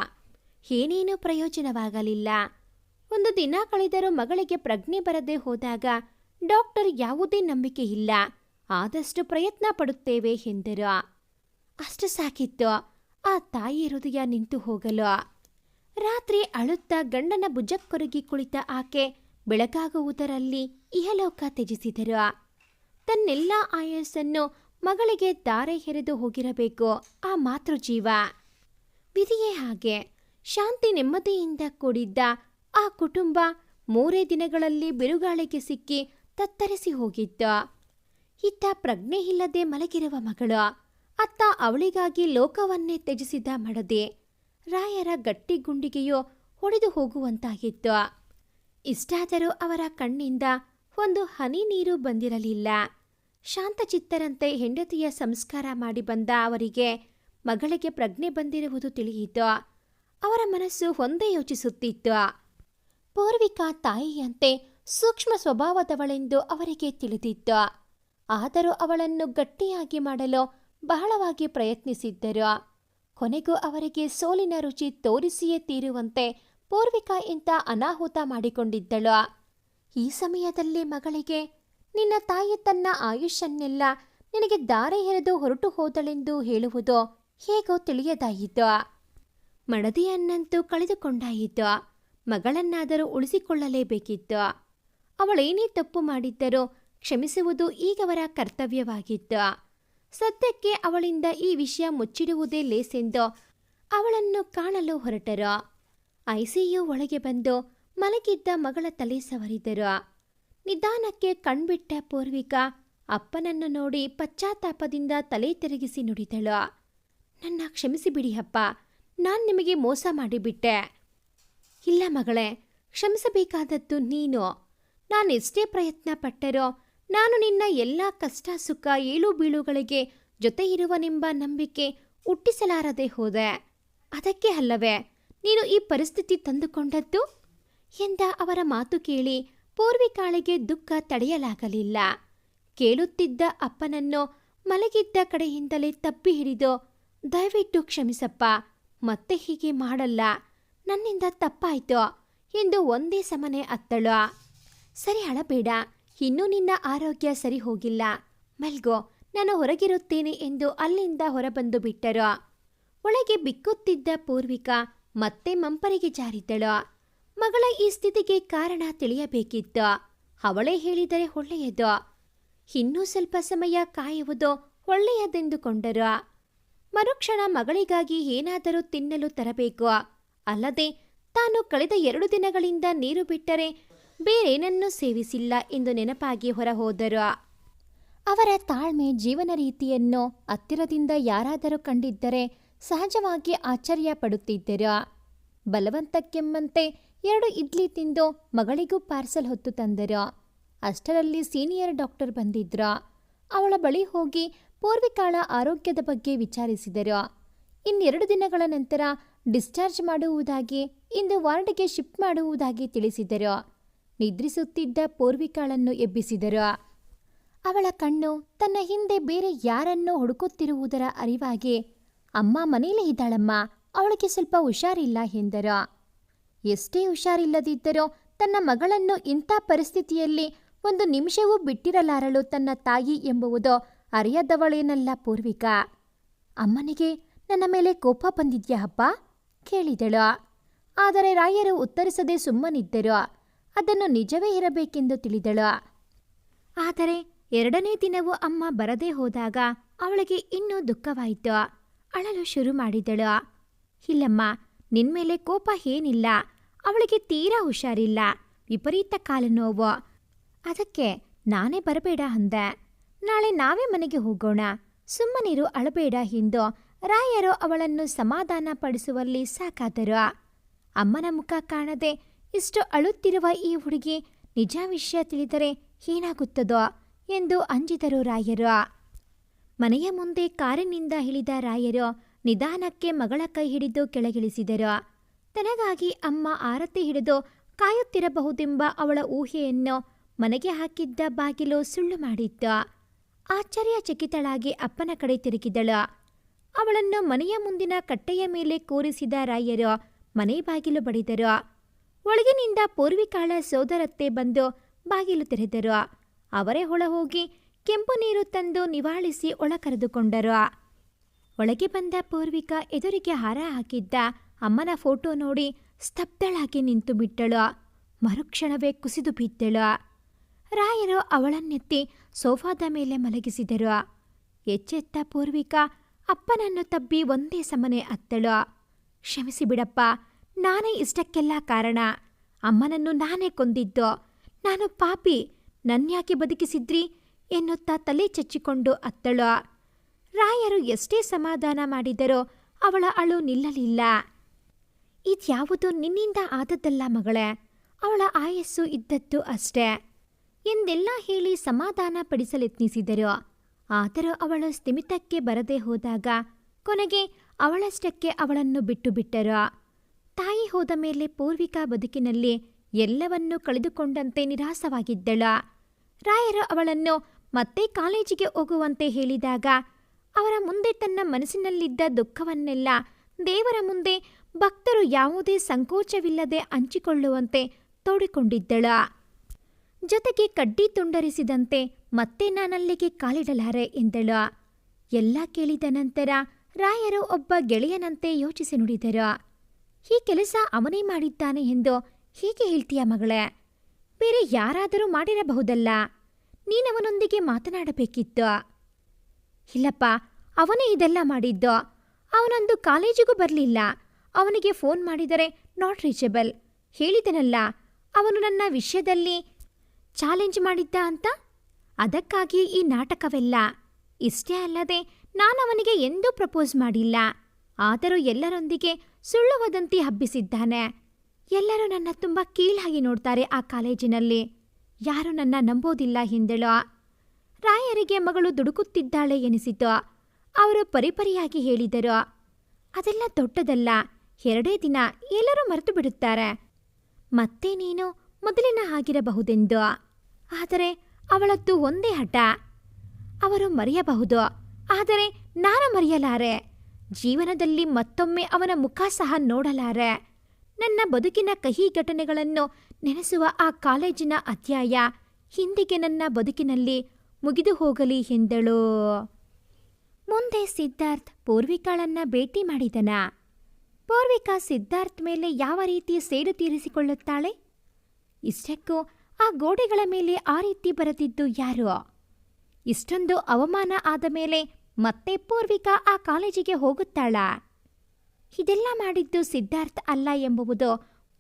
ಏನೇನೂ ಪ್ರಯೋಜನವಾಗಲಿಲ್ಲ. ಒಂದು ದಿನ ಕಳೆದರೂ ಮಗಳಿಗೆ ಪ್ರಜ್ಞೆ ಬರದೆ ಹೋದಾಗ ಡಾಕ್ಟರ್ ಯಾವುದೇ ನಂಬಿಕೆ ಇಲ್ಲ, ಆದಷ್ಟು ಪ್ರಯತ್ನ ಪಡುತ್ತೇವೆ ಎಂದರು. ಅಷ್ಟು ಸಾಕಿತ್ತು ಆ ತಾಯಿ ಹೃದಯ ನಿಂತು ಹೋಗಲು. ರಾತ್ರಿ ಅಳುತ್ತಾ ಗಂಡನ ಭುಜಕ್ಕೊರಗಿ ಕುಳಿತ ಆಕೆ ಬೆಳಗಾಗುವುದರಲ್ಲಿ ಇಹಲೋಕ ತ್ಯಜಿಸಿದರು. ತನ್ನೆಲ್ಲ ಆಯಸ್ಸನ್ನು ಮಗಳಿಗೆ ಧಾರೆ ಎರೆದು ಹೋಗಿರಬೇಕು ಆ ಮಾತೃಜೀವ. ವಿಧಿಯೇ ಹಾಗೆ. ಶಾಂತಿ ನೆಮ್ಮದಿಯಿಂದ ಕೂಡಿದ್ದ ಆ ಕುಟುಂಬ 3 ದಿನಗಳಲ್ಲಿ ಬಿರುಗಾಳಿಗೆ ಸಿಕ್ಕಿ ತತ್ತರಿಸಿ ಹೋಗಿತ್ತು. ಇತ್ತ ಪ್ರಜ್ಞೆ ಇಲ್ಲದೆ ಮಲಗಿರುವ ಮಗಳು, ಅತ್ತ ಅವಳಿಗಾಗಿ ಲೋಕವನ್ನೇ ತ್ಯಜಿಸಿದ ಮಡದಿ. ರಾಯರ ಗಟ್ಟಿ ಗುಂಡಿಗೆಯು ಹೊಡೆದು ಹೋಗುವಂತಾಗಿತ್ತು. ಇಷ್ಟಾದರೂ ಅವರ ಕಣ್ಣಿಂದ ಒಂದು ಹನಿ ನೀರು ಬಂದಿರಲಿಲ್ಲ. ಶಾಂತಚಿತ್ತರಂತೆ ಹೆಂಡತಿಯ ಸಂಸ್ಕಾರ ಮಾಡಿ ಬಂದ ಅವರಿಗೆ ಮಗಳಿಗೆ ಪ್ರಜ್ಞೆ ಬಂದಿರುವುದು ತಿಳಿಯಿತು. ಅವರ ಮನಸ್ಸು ಒಂದೇ ಯೋಚಿಸುತ್ತಿತ್ತು. ಪೂರ್ವಿಕಾ ತಾಯಿಯಂತೆ ಸೂಕ್ಷ್ಮ ಸ್ವಭಾವದವಳೆಂದು ಅವರಿಗೆ ತಿಳಿದಿತ್ತು. ಆದರೂ ಅವಳನ್ನು ಗಟ್ಟಿಯಾಗಿ ಮಾಡಲು ಬಹಳವಾಗಿ ಪ್ರಯತ್ನಿಸಿದ್ದರು. ಕೊನೆಗೂ ಅವರಿಗೆ ಸೋಲಿನ ರುಚಿ ತೋರಿಸಿಯೇ ತೀರುವಂತೆ ಪೂರ್ವಿಕಾ ಇಂಥ ಅನಾಹುತ ಮಾಡಿಕೊಂಡಿದ್ದಳು. ಈ ಸಮಯದಲ್ಲಿ ಮಗಳಿಗೆ ನಿನ್ನ ತಾಯಿ ತನ್ನ ಆಯುಷ್ಯನ್ನೆಲ್ಲ ನಿನಗೆ ಧಾರೆ ಎರೆದು ಹೊರಟು ಹೋದಳೆಂದು ಹೇಳುವುದು ಹೇಗೋ ತಿಳಿಯದಾಯಿತು. ಮಡದಿಯನ್ನಂತೂ ಕಳೆದುಕೊಂಡಾಯಿತು. ಮಗಳನ್ನಾದರೂ ಉಳಿಸಿಕೊಳ್ಳಲೇಬೇಕಿತ್ತು. ಅವಳೇನೇ ತಪ್ಪು ಮಾಡಿದ್ದರೋ ಕ್ಷಮಿಸುವುದು ಈಗವರ ಕರ್ತವ್ಯವಾಗಿತ್ತು. ಸದ್ಯಕ್ಕೆ ಅವಳಿಂದ ಈ ವಿಷಯ ಮುಚ್ಚಿಡುವುದೇ ಲೇಸೆಂದು ಅವಳನ್ನು ಕಾಣಲು ಹೊರಟರು. ಐಸಿಯು ಒಳಗೆ ಬಂದು ಮಲಗಿದ್ದ ಮಗಳ ತಲೆ ಸವರಿದರು. ನಿಧಾನಕ್ಕೆ ಕಣ್ಬಿಟ್ಟ ಪೂರ್ವಿಕಾ ಅಪ್ಪನನ್ನು ನೋಡಿ ಪಶ್ಚಾತ್ತಾಪದಿಂದ ತಲೆ ತಿರುಗಿಸಿ ನುಡಿದಳು. ನನ್ನ ಕ್ಷಮಿಸಿಬಿಡಿ ಅಪ್ಪ, ನಾನು ನಿಮಗೆ ಮೋಸ ಮಾಡಿಬಿಟ್ಟೆ. ಇಲ್ಲ ಮಗಳೇ, ಕ್ಷಮಿಸಬೇಕಾದದ್ದು ನೀನು. ನಾನೆಷ್ಟೇ ಪ್ರಯತ್ನ ಪಟ್ಟರೋ ನಾನು ನಿನ್ನ ಎಲ್ಲ ಕಷ್ಟ ಸುಖ ಏಳು ಬೀಳುಗಳಿಗೆ ಜೊತೆ ಇರುವನೆಂಬ ನಂಬಿಕೆ ಹುಟ್ಟಿಸಲಾರದೆ ಹೋದೆ. ಅದಕ್ಕೆ ಅಲ್ಲವೇ ನೀನು ಈ ಪರಿಸ್ಥಿತಿ ತಂದುಕೊಂಡದ್ದು ಎಂದ ಅವರ ಮಾತು ಕೇಳಿ ಪೂರ್ವಿಕಾಳಿಗೆ ದುಃಖ ತಡೆಯಲಾಗಲಿಲ್ಲ. ಕೇಳುತ್ತಿದ್ದ ಅಪ್ಪನನ್ನು ಮಲಗಿದ್ದ ಕಡೆಯಿಂದಲೇ ತಪ್ಪಿ ಹಿಡಿದು, ದಯವಿಟ್ಟು ಕ್ಷಮಿಸಪ್ಪ, ಮತ್ತೆ ಹೀಗೆ ಮಾಡಲ್ಲ, ನನ್ನಿಂದ ತಪ್ಪಾಯ್ತು ಎಂದು ಒಂದೇ ಸಮನೆ ಅತ್ತಳು. ಸರಿ, ಅಳಬೇಡ, ಇನ್ನೂ ನಿನ್ನ ಆರೋಗ್ಯ ಸರಿ ಹೋಗಿಲ್ಲ, ಮಲ್ಗೋ, ನಾನು ಹೊರಗಿರುತ್ತೇನೆ ಎಂದು ಅಲ್ಲಿಂದ ಹೊರಬಂದು ಬಿಟ್ಟರು. ಒಳಗೆ ಬಿಕ್ಕುತ್ತಿದ್ದ ಪೂರ್ವಿಕಾ ಮತ್ತೆ ಮಂಪರಿಗೆ ಜಾರಿದ್ದಳು. ಮಗಳ ಈ ಸ್ಥಿತಿಗೆ ಕಾರಣ ತಿಳಿಯಬೇಕಿತ್ತು. ಅವಳೇ ಹೇಳಿದರೆ ಒಳ್ಳೆಯದು. ಇನ್ನೂ ಸ್ವಲ್ಪ ಸಮಯ ಕಾಯುವುದು ಒಳ್ಳೆಯದೆಂದುಕೊಂಡರು. ಮರುಕ್ಷಣ ಮಗಳಿಗಾಗಿ ಏನಾದರೂ ತಿನ್ನಲು ತರಬೇಕು, ಅಲ್ಲದೆ ತಾನು ಕಳೆದ 2 ದಿನಗಳಿಂದ ನೀರು ಬಿಟ್ಟರೆ ಬೇರೇನನ್ನೂ ಸೇವಿಸಿಲ್ಲ ಎಂದು ನೆನಪಾಗಿ ಹೊರಹೋದರು. ಅವರ ತಾಳ್ಮೆ, ಜೀವನ ರೀತಿಯನ್ನು ಹತ್ತಿರದಿಂದ ಯಾರಾದರೂ ಕಂಡಿದ್ದರೆ ಸಹಜವಾಗಿ ಆಶ್ಚರ್ಯ ಪಡುತ್ತಿದ್ದರು. ಬಲವಂತಕ್ಕೆಂಬಂತೆ 2 ಇಡ್ಲಿ ತಿಂದು ಮಗಳಿಗೂ ಪಾರ್ಸಲ್ ಹೊತ್ತು ತಂದರು. ಅಷ್ಟರಲ್ಲಿ ಸೀನಿಯರ್ ಡಾಕ್ಟರ್ ಬಂದಿದ್ರು. ಅವಳ ಬಳಿ ಹೋಗಿ ಪೂರ್ವಿಕಾಳ ಆರೋಗ್ಯದ ಬಗ್ಗೆ ವಿಚಾರಿಸಿದರು. 2 ದಿನಗಳ ನಂತರ ಡಿಸ್ಚಾರ್ಜ್ ಮಾಡುವುದಾಗಿ, ಇಂದು ವಾರ್ಡ್ಗೆ ಶಿಫ್ಟ್ ಮಾಡುವುದಾಗಿ ತಿಳಿಸಿದರು. ನಿದ್ರಿಸುತ್ತಿದ್ದ ಪೂರ್ವಿಕಾಳನ್ನು ಎಬ್ಬಿಸಿದರು. ಅವಳ ಕಣ್ಣು ತನ್ನ ಹಿಂದೆ ಬೇರೆ ಯಾರನ್ನೋ ಹುಡುಕುತ್ತಿರುವುದರ ಅರಿವಾಗಿ, ಅಮ್ಮ ಮನೇಲೇ ಇದ್ದಾಳಮ್ಮ, ಅವಳಿಗೆ ಸ್ವಲ್ಪ ಹುಷಾರಿಲ್ಲ ಎಂದರು. ಎಷ್ಟೇ ಹುಷಾರಿಲ್ಲದಿದ್ದರೋ ತನ್ನ ಮಗಳನ್ನು ಇಂಥ ಪರಿಸ್ಥಿತಿಯಲ್ಲಿ 1 ನಿಮಿಷವೂ ಬಿಟ್ಟಿರಲಾರಳು ತನ್ನ ತಾಯಿ ಎಂಬುವುದು ಅರಿಯದವಳೇನಲ್ಲ ಪೂರ್ವಿಕಾ. ಅಮ್ಮನಿಗೆ ನನ್ನ ಮೇಲೆ ಕೋಪ ಬಂದಿದ್ಯಾ ಅಪ್ಪ ಕೇಳಿದಳು. ಆದರೆ ರಾಯರು ಉತ್ತರಿಸದೆ ಸುಮ್ಮನಿದ್ದರು. ಅದನ್ನು ನಿಜವೇ ಇರಬೇಕೆಂದು ತಿಳಿದಳು. ಆದರೆ 2ನೇ ದಿನವೂ ಅಮ್ಮ ಬರದೇ ಹೋದಾಗ ಅವಳಿಗೆ ಇನ್ನೂ ದುಃಖವಾಯಿತು. ಅಳಲು ಶುರು ಮಾಡಿದಳು. ಇಲ್ಲಮ್ಮ, ನಿನ್ಮೇಲೆ ಕೋಪ ಏನಿಲ್ಲ, ಅವಳಿಗೆ ತೀರಾ ಹುಷಾರಿಲ್ಲ, ವಿಪರೀತ ಕಾಲು ನೋವು, ಅದಕ್ಕೆ ನಾನೇ ಬರಬೇಡ ಅಂದೆ. ನಾಳೆ ನಾವೇ ಮನೆಗೆ ಹೋಗೋಣ, ಸುಮ್ಮನಿರು, ಅಳಬೇಡ ಎಂದು ರಾಯರು ಅವಳನ್ನು ಸಮಾಧಾನ ಪಡಿಸುವಲ್ಲಿ ಸಾಕಾದರು. ಅಮ್ಮನ ಮುಖ ಕಾಣದೆ ಇಷ್ಟು ಅಳುತ್ತಿರುವ ಈ ಹುಡುಗಿ ನಿಜ ವಿಷಯ ತಿಳಿದರೆ ಏನಾಗುತ್ತದೋ ಎಂದು ಅಂಜಿದರು ರಾಯರು. ಮನೆಯ ಮುಂದೆ ಕಾರಿನಿಂದ ಇಳಿದ ರಾಯರು ನಿಧಾನಕ್ಕೆ ಮಗಳ ಕೈ ಹಿಡಿದು ಕೆಳಗಿಳಿಸಿದರು. ತನಗಾಗಿ ಅಮ್ಮ ಆರತಿ ಹಿಡಿದು ಕಾಯುತ್ತಿರಬಹುದೆಂಬ ಅವಳ ಊಹೆಯನ್ನು ಮನೆಗೆ ಹಾಕಿದ್ದ ಬಾಗಿಲು ಸುಳ್ಳು ಮಾಡಿತ್ತು. ಆಶ್ಚರ್ಯಚಕಿತಳಾಗಿ ಅಪ್ಪನ ಕಡೆ ತಿರುಗಿದಳು. ಅವಳನ್ನು ಮನೆಯ ಮುಂದಿನ ಕಟ್ಟೆಯ ಮೇಲೆ ಕೂರಿಸಿದ ರಾಯರು ಮನೆ ಬಾಗಿಲು ಬಡಿದರು. ಒಳಗಿನಿಂದ ಪೂರ್ವಿಕಾಳ ಸೋದರತ್ತೆ ಬಂದು ಬಾಗಿಲು ತೆರೆದರು. ಅವರೇ ಒಳ ಹೋಗಿ ಕೆಂಪು ನೀರು ತಂದು ನಿವಾಳಿಸಿ ಒಳ ಕರೆದುಕೊಂಡರು. ಒಳಗೆ ಬಂದ ಪೂರ್ವಿಕಾ ಎದುರಿಗೆ ಹಾರ ಹಾಕಿದ್ದ ಅಮ್ಮನ ಫೋಟೋ ನೋಡಿ ಸ್ತಬ್ಧಳಾಗಿ ನಿಂತು ಬಿಟ್ಟಳು. ಮರುಕ್ಷಣವೇ ಕುಸಿದು ಬಿದ್ದಳು. ರಾಯರು ಅವಳನ್ನೆತ್ತಿ ಸೋಫಾದ ಮೇಲೆ ಮಲಗಿಸಿದರು. ಎಚ್ಚೆತ್ತ ಪೂರ್ವಿಕಾ ಅಪ್ಪನನ್ನು ತಬ್ಬಿ ಒಂದೇ ಸಮನೆ ಅತ್ತಳು. ಕ್ಷಮಿಸಿ ಬಿಡಪ್ಪ, ನಾನೇ ಇಷ್ಟಕ್ಕೆಲ್ಲ ಕಾರಣ. ಅಮ್ಮನನ್ನು ನಾನೇ ಕೊಂದಿದ್ದು. ನಾನು ಪಾಪಿ, ನನ್ಯಾಕೆ ಬದುಕಿಸಿದ್ರಿ ಎನ್ನುತ್ತಾ ತಲೆ ಚಚ್ಚಿಕೊಂಡು ಅತ್ತಳು. ರಾಯರು ಎಷ್ಟೇ ಸಮಾಧಾನ ಮಾಡಿದರೋ ಅವಳ ಅಳು ನಿಲ್ಲಲಿಲ್ಲ. ಇದ್ಯಾವುದು ನಿನ್ನಿಂದ ಆದದ್ದಲ್ಲ ಮಗಳೇ, ಅವಳ ಆಯಸ್ಸು ಇದ್ದದ್ದು ಅಷ್ಟೇ ಎಂದೆಲ್ಲ ಹೇಳಿ ಸಮಾಧಾನ ಪಡಿಸಲೆತ್ನಿಸಿದರು. ಆದರೂ ಅವಳು ಸ್ಥಿಮಿತಕ್ಕೆ ಬರದೆ ಹೋದಾಗ ಕೊನೆಗೆ ಅವಳಷ್ಟಕ್ಕೆ ಅವಳನ್ನು ಬಿಟ್ಟು ಬಿಟ್ಟರು. ತಾಯಿ ಹೋದ ಮೇಲೆ ಪೂರ್ವಿಕಾ ಬದುಕಿನಲ್ಲಿ ಎಲ್ಲವನ್ನೂ ಕಳೆದುಕೊಂಡಂತೆ ನಿರಾಸವಾಗಿದ್ದಳು. ರಾಯರು ಅವಳನ್ನು ಮತ್ತೆ ಕಾಲೇಜಿಗೆ ಹೋಗುವಂತೆ ಹೇಳಿದಾಗ ಅವರ ಮುಂದೆ ತನ್ನ ಮನಸ್ಸಿನಲ್ಲಿದ್ದ ದುಃಖವನ್ನೆಲ್ಲ ದೇವರ ಮುಂದೆ ಭಕ್ತರು ಯಾವುದೇ ಸಂಕೋಚವಿಲ್ಲದೆ ಹಂಚಿಕೊಳ್ಳುವಂತೆ ತೋಡಿಕೊಂಡಿದ್ದಳು. ಜೊತೆಗೆ ಕಡ್ಡಿ ತುಂಡರಿಸಿದಂತೆ ಮತ್ತೆ ನಾನಲ್ಲಿಗೆ ಕಾಲಿಡಲಾರೆ ಎಂದಳು. ಎಲ್ಲ ಕೇಳಿದ ನಂತರ ರಾಯರು ಒಬ್ಬ ಗೆಳೆಯನಂತೆ ಯೋಚಿಸಿ ನುಡಿದರು. ಈ ಕೆಲಸ ಅವನೇ ಮಾಡಿದ್ದಾನೆ ಎಂದು ಹೀಗೆ ಹೇಳ್ತೀಯ ಮಗಳೇ? ಬೇರೆ ಯಾರಾದರೂ ಮಾಡಿರಬಹುದಲ್ಲ. ನೀನವನೊಂದಿಗೆ ಮಾತನಾಡಬೇಕಿತ್ತು. ಇಲ್ಲಪ್ಪ, ಅವನೇ ಇದೆಲ್ಲ ಮಾಡಿದ್ದು. ಅವನೊಂದು ಕಾಲೇಜಿಗೂ ಬರಲಿಲ್ಲ. ಅವನಿಗೆ ಫೋನ್ ಮಾಡಿದರೆ ನಾಟ್ ರೀಚಬಲ್. ಹೇಳಿದನಲ್ಲ, ಅವನು ನನ್ನ ವಿಷಯದಲ್ಲಿ ಚಾಲೆಂಜ್ ಮಾಡಿದ್ದ ಅಂತ. ಅದಕ್ಕಾಗಿ ಈ ನಾಟಕವೆಲ್ಲ. ಇಷ್ಟೇ ಅಲ್ಲದೆ ನಾನವನಿಗೆ ಎಂದೂ ಪ್ರಪೋಸ್ ಮಾಡಿಲ್ಲ. ಆದರೂ ಎಲ್ಲರೊಂದಿಗೆ ಸುಳ್ಳು ವದಂತಿ ಹಬ್ಬಿಸಿದ್ದಾನೆ. ಎಲ್ಲರೂ ನನ್ನ ತುಂಬ ಕೀಳಾಗಿ ನೋಡ್ತಾರೆ ಆ ಕಾಲೇಜಿನಲ್ಲಿ. ಯಾರೂ ನನ್ನ ನಂಬೋದಿಲ್ಲ ಎಂದಳು. ರಾಯರಿಗೆ ಮಗಳು ದುಡುಕುತ್ತಿದ್ದಾಳೆ ಎನಿಸಿತು. ಅವರು ಪರಿಪರಿಯಾಗಿ ಹೇಳಿದರು, ಅದೆಲ್ಲ ದೊಡ್ಡದಲ್ಲ. 2 ದಿನ ಎಲ್ಲರೂ ಮರೆತು ಬಿಡುತ್ತಾರೆ. ಮತ್ತೆ ನೀನು ಮೊದಲಿನ ಆಗಿರಬಹುದೆಂದು. ಆದರೆ ಅವಳದ್ದು ಒಂದೇ ಹಠ. ಅವರು ಮರೆಯಬಹುದು, ಆದರೆ ನಾನು ಮರೆಯಲಾರೆ. ಜೀವನದಲ್ಲಿ ಮತ್ತೊಮ್ಮೆ ಅವನ ಮುಖ ಸಹ ನೋಡಲಾರೆ. ನನ್ನ ಬದುಕಿನ ಕಹಿ ಘಟನೆಗಳನ್ನು ನೆನೆಸುವ ಆ ಕಾಲೇಜಿನ ಅಧ್ಯಾಯ ಹಿಂದಿಗೆ ನನ್ನ ಬದುಕಿನಲ್ಲಿ ಮುಗಿದು ಹೋಗಲಿ ಎಂದಳು. ಮುಂದೆ ಸಿದ್ಧಾರ್ಥ್ ಪೂರ್ವಿಕಾಳನ್ನ ಭೇಟಿ ಮಾಡಿದನ. ಪೂರ್ವಿಕಾ ಸಿದ್ಧಾರ್ಥ್ ಮೇಲೆ ಯಾವ ರೀತಿ ಸೇಡು ತೀರಿಸಿಕೊಳ್ಳುತ್ತಾಳೆ? ಇಷ್ಟಕ್ಕೂ ಆ ಗೋಡೆಗಳ ಮೇಲೆ ಆ ರೀತಿ ಬರೆದಿದ್ದು ಯಾರು? ಇಷ್ಟೊಂದು ಅವಮಾನ ಆದ ಮೇಲೆ ಮತ್ತೆ ಪೂರ್ವಿಕಾ ಆ ಕಾಲೇಜಿಗೆ ಹೋಗುತ್ತಾಳಾ? ಇದೆಲ್ಲ ಮಾಡಿದ್ದು ಸಿದ್ಧಾರ್ಥ್ ಅಲ್ಲ ಎಂಬುವುದು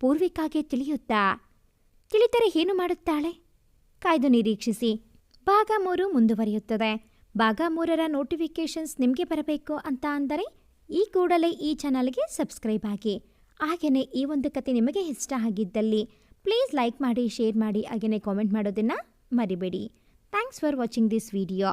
ಪೂರ್ವಿಕಾಗೆ ತಿಳಿಯುತ್ತಾ? ತಿಳಿದರೆ ಏನು ಮಾಡುತ್ತಾಳೆ? ಕಾಯ್ದು ನಿರೀಕ್ಷಿಸಿ. ಭಾಗ 3 ಮುಂದುವರಿಯುತ್ತದೆ. ಭಾಗ 3ರ ನೋಟಿಫಿಕೇಷನ್ಸ್ ನಿಮಗೆ ಬರಬೇಕು ಅಂತ ಅಂದರೆ ಈ ಕೂಡಲೇ ಈ ಚಾನಲ್ಗೆ ಸಬ್ಸ್ಕ್ರೈಬ್ ಆಗಿ. ಹಾಗೆಯೇ ಈ ಒಂದು ಕತೆ ನಿಮಗೆ ಇಷ್ಟ ಆಗಿದ್ದಲ್ಲಿ ಪ್ಲೀಸ್ ಲೈಕ್ ಮಾಡಿ, ಶೇರ್ ಮಾಡಿ, ಹಾಗೆಯೇ ಕಾಮೆಂಟ್ ಮಾಡೋದನ್ನು ಮರಿಬೇಡಿ. Thanks for watching this video.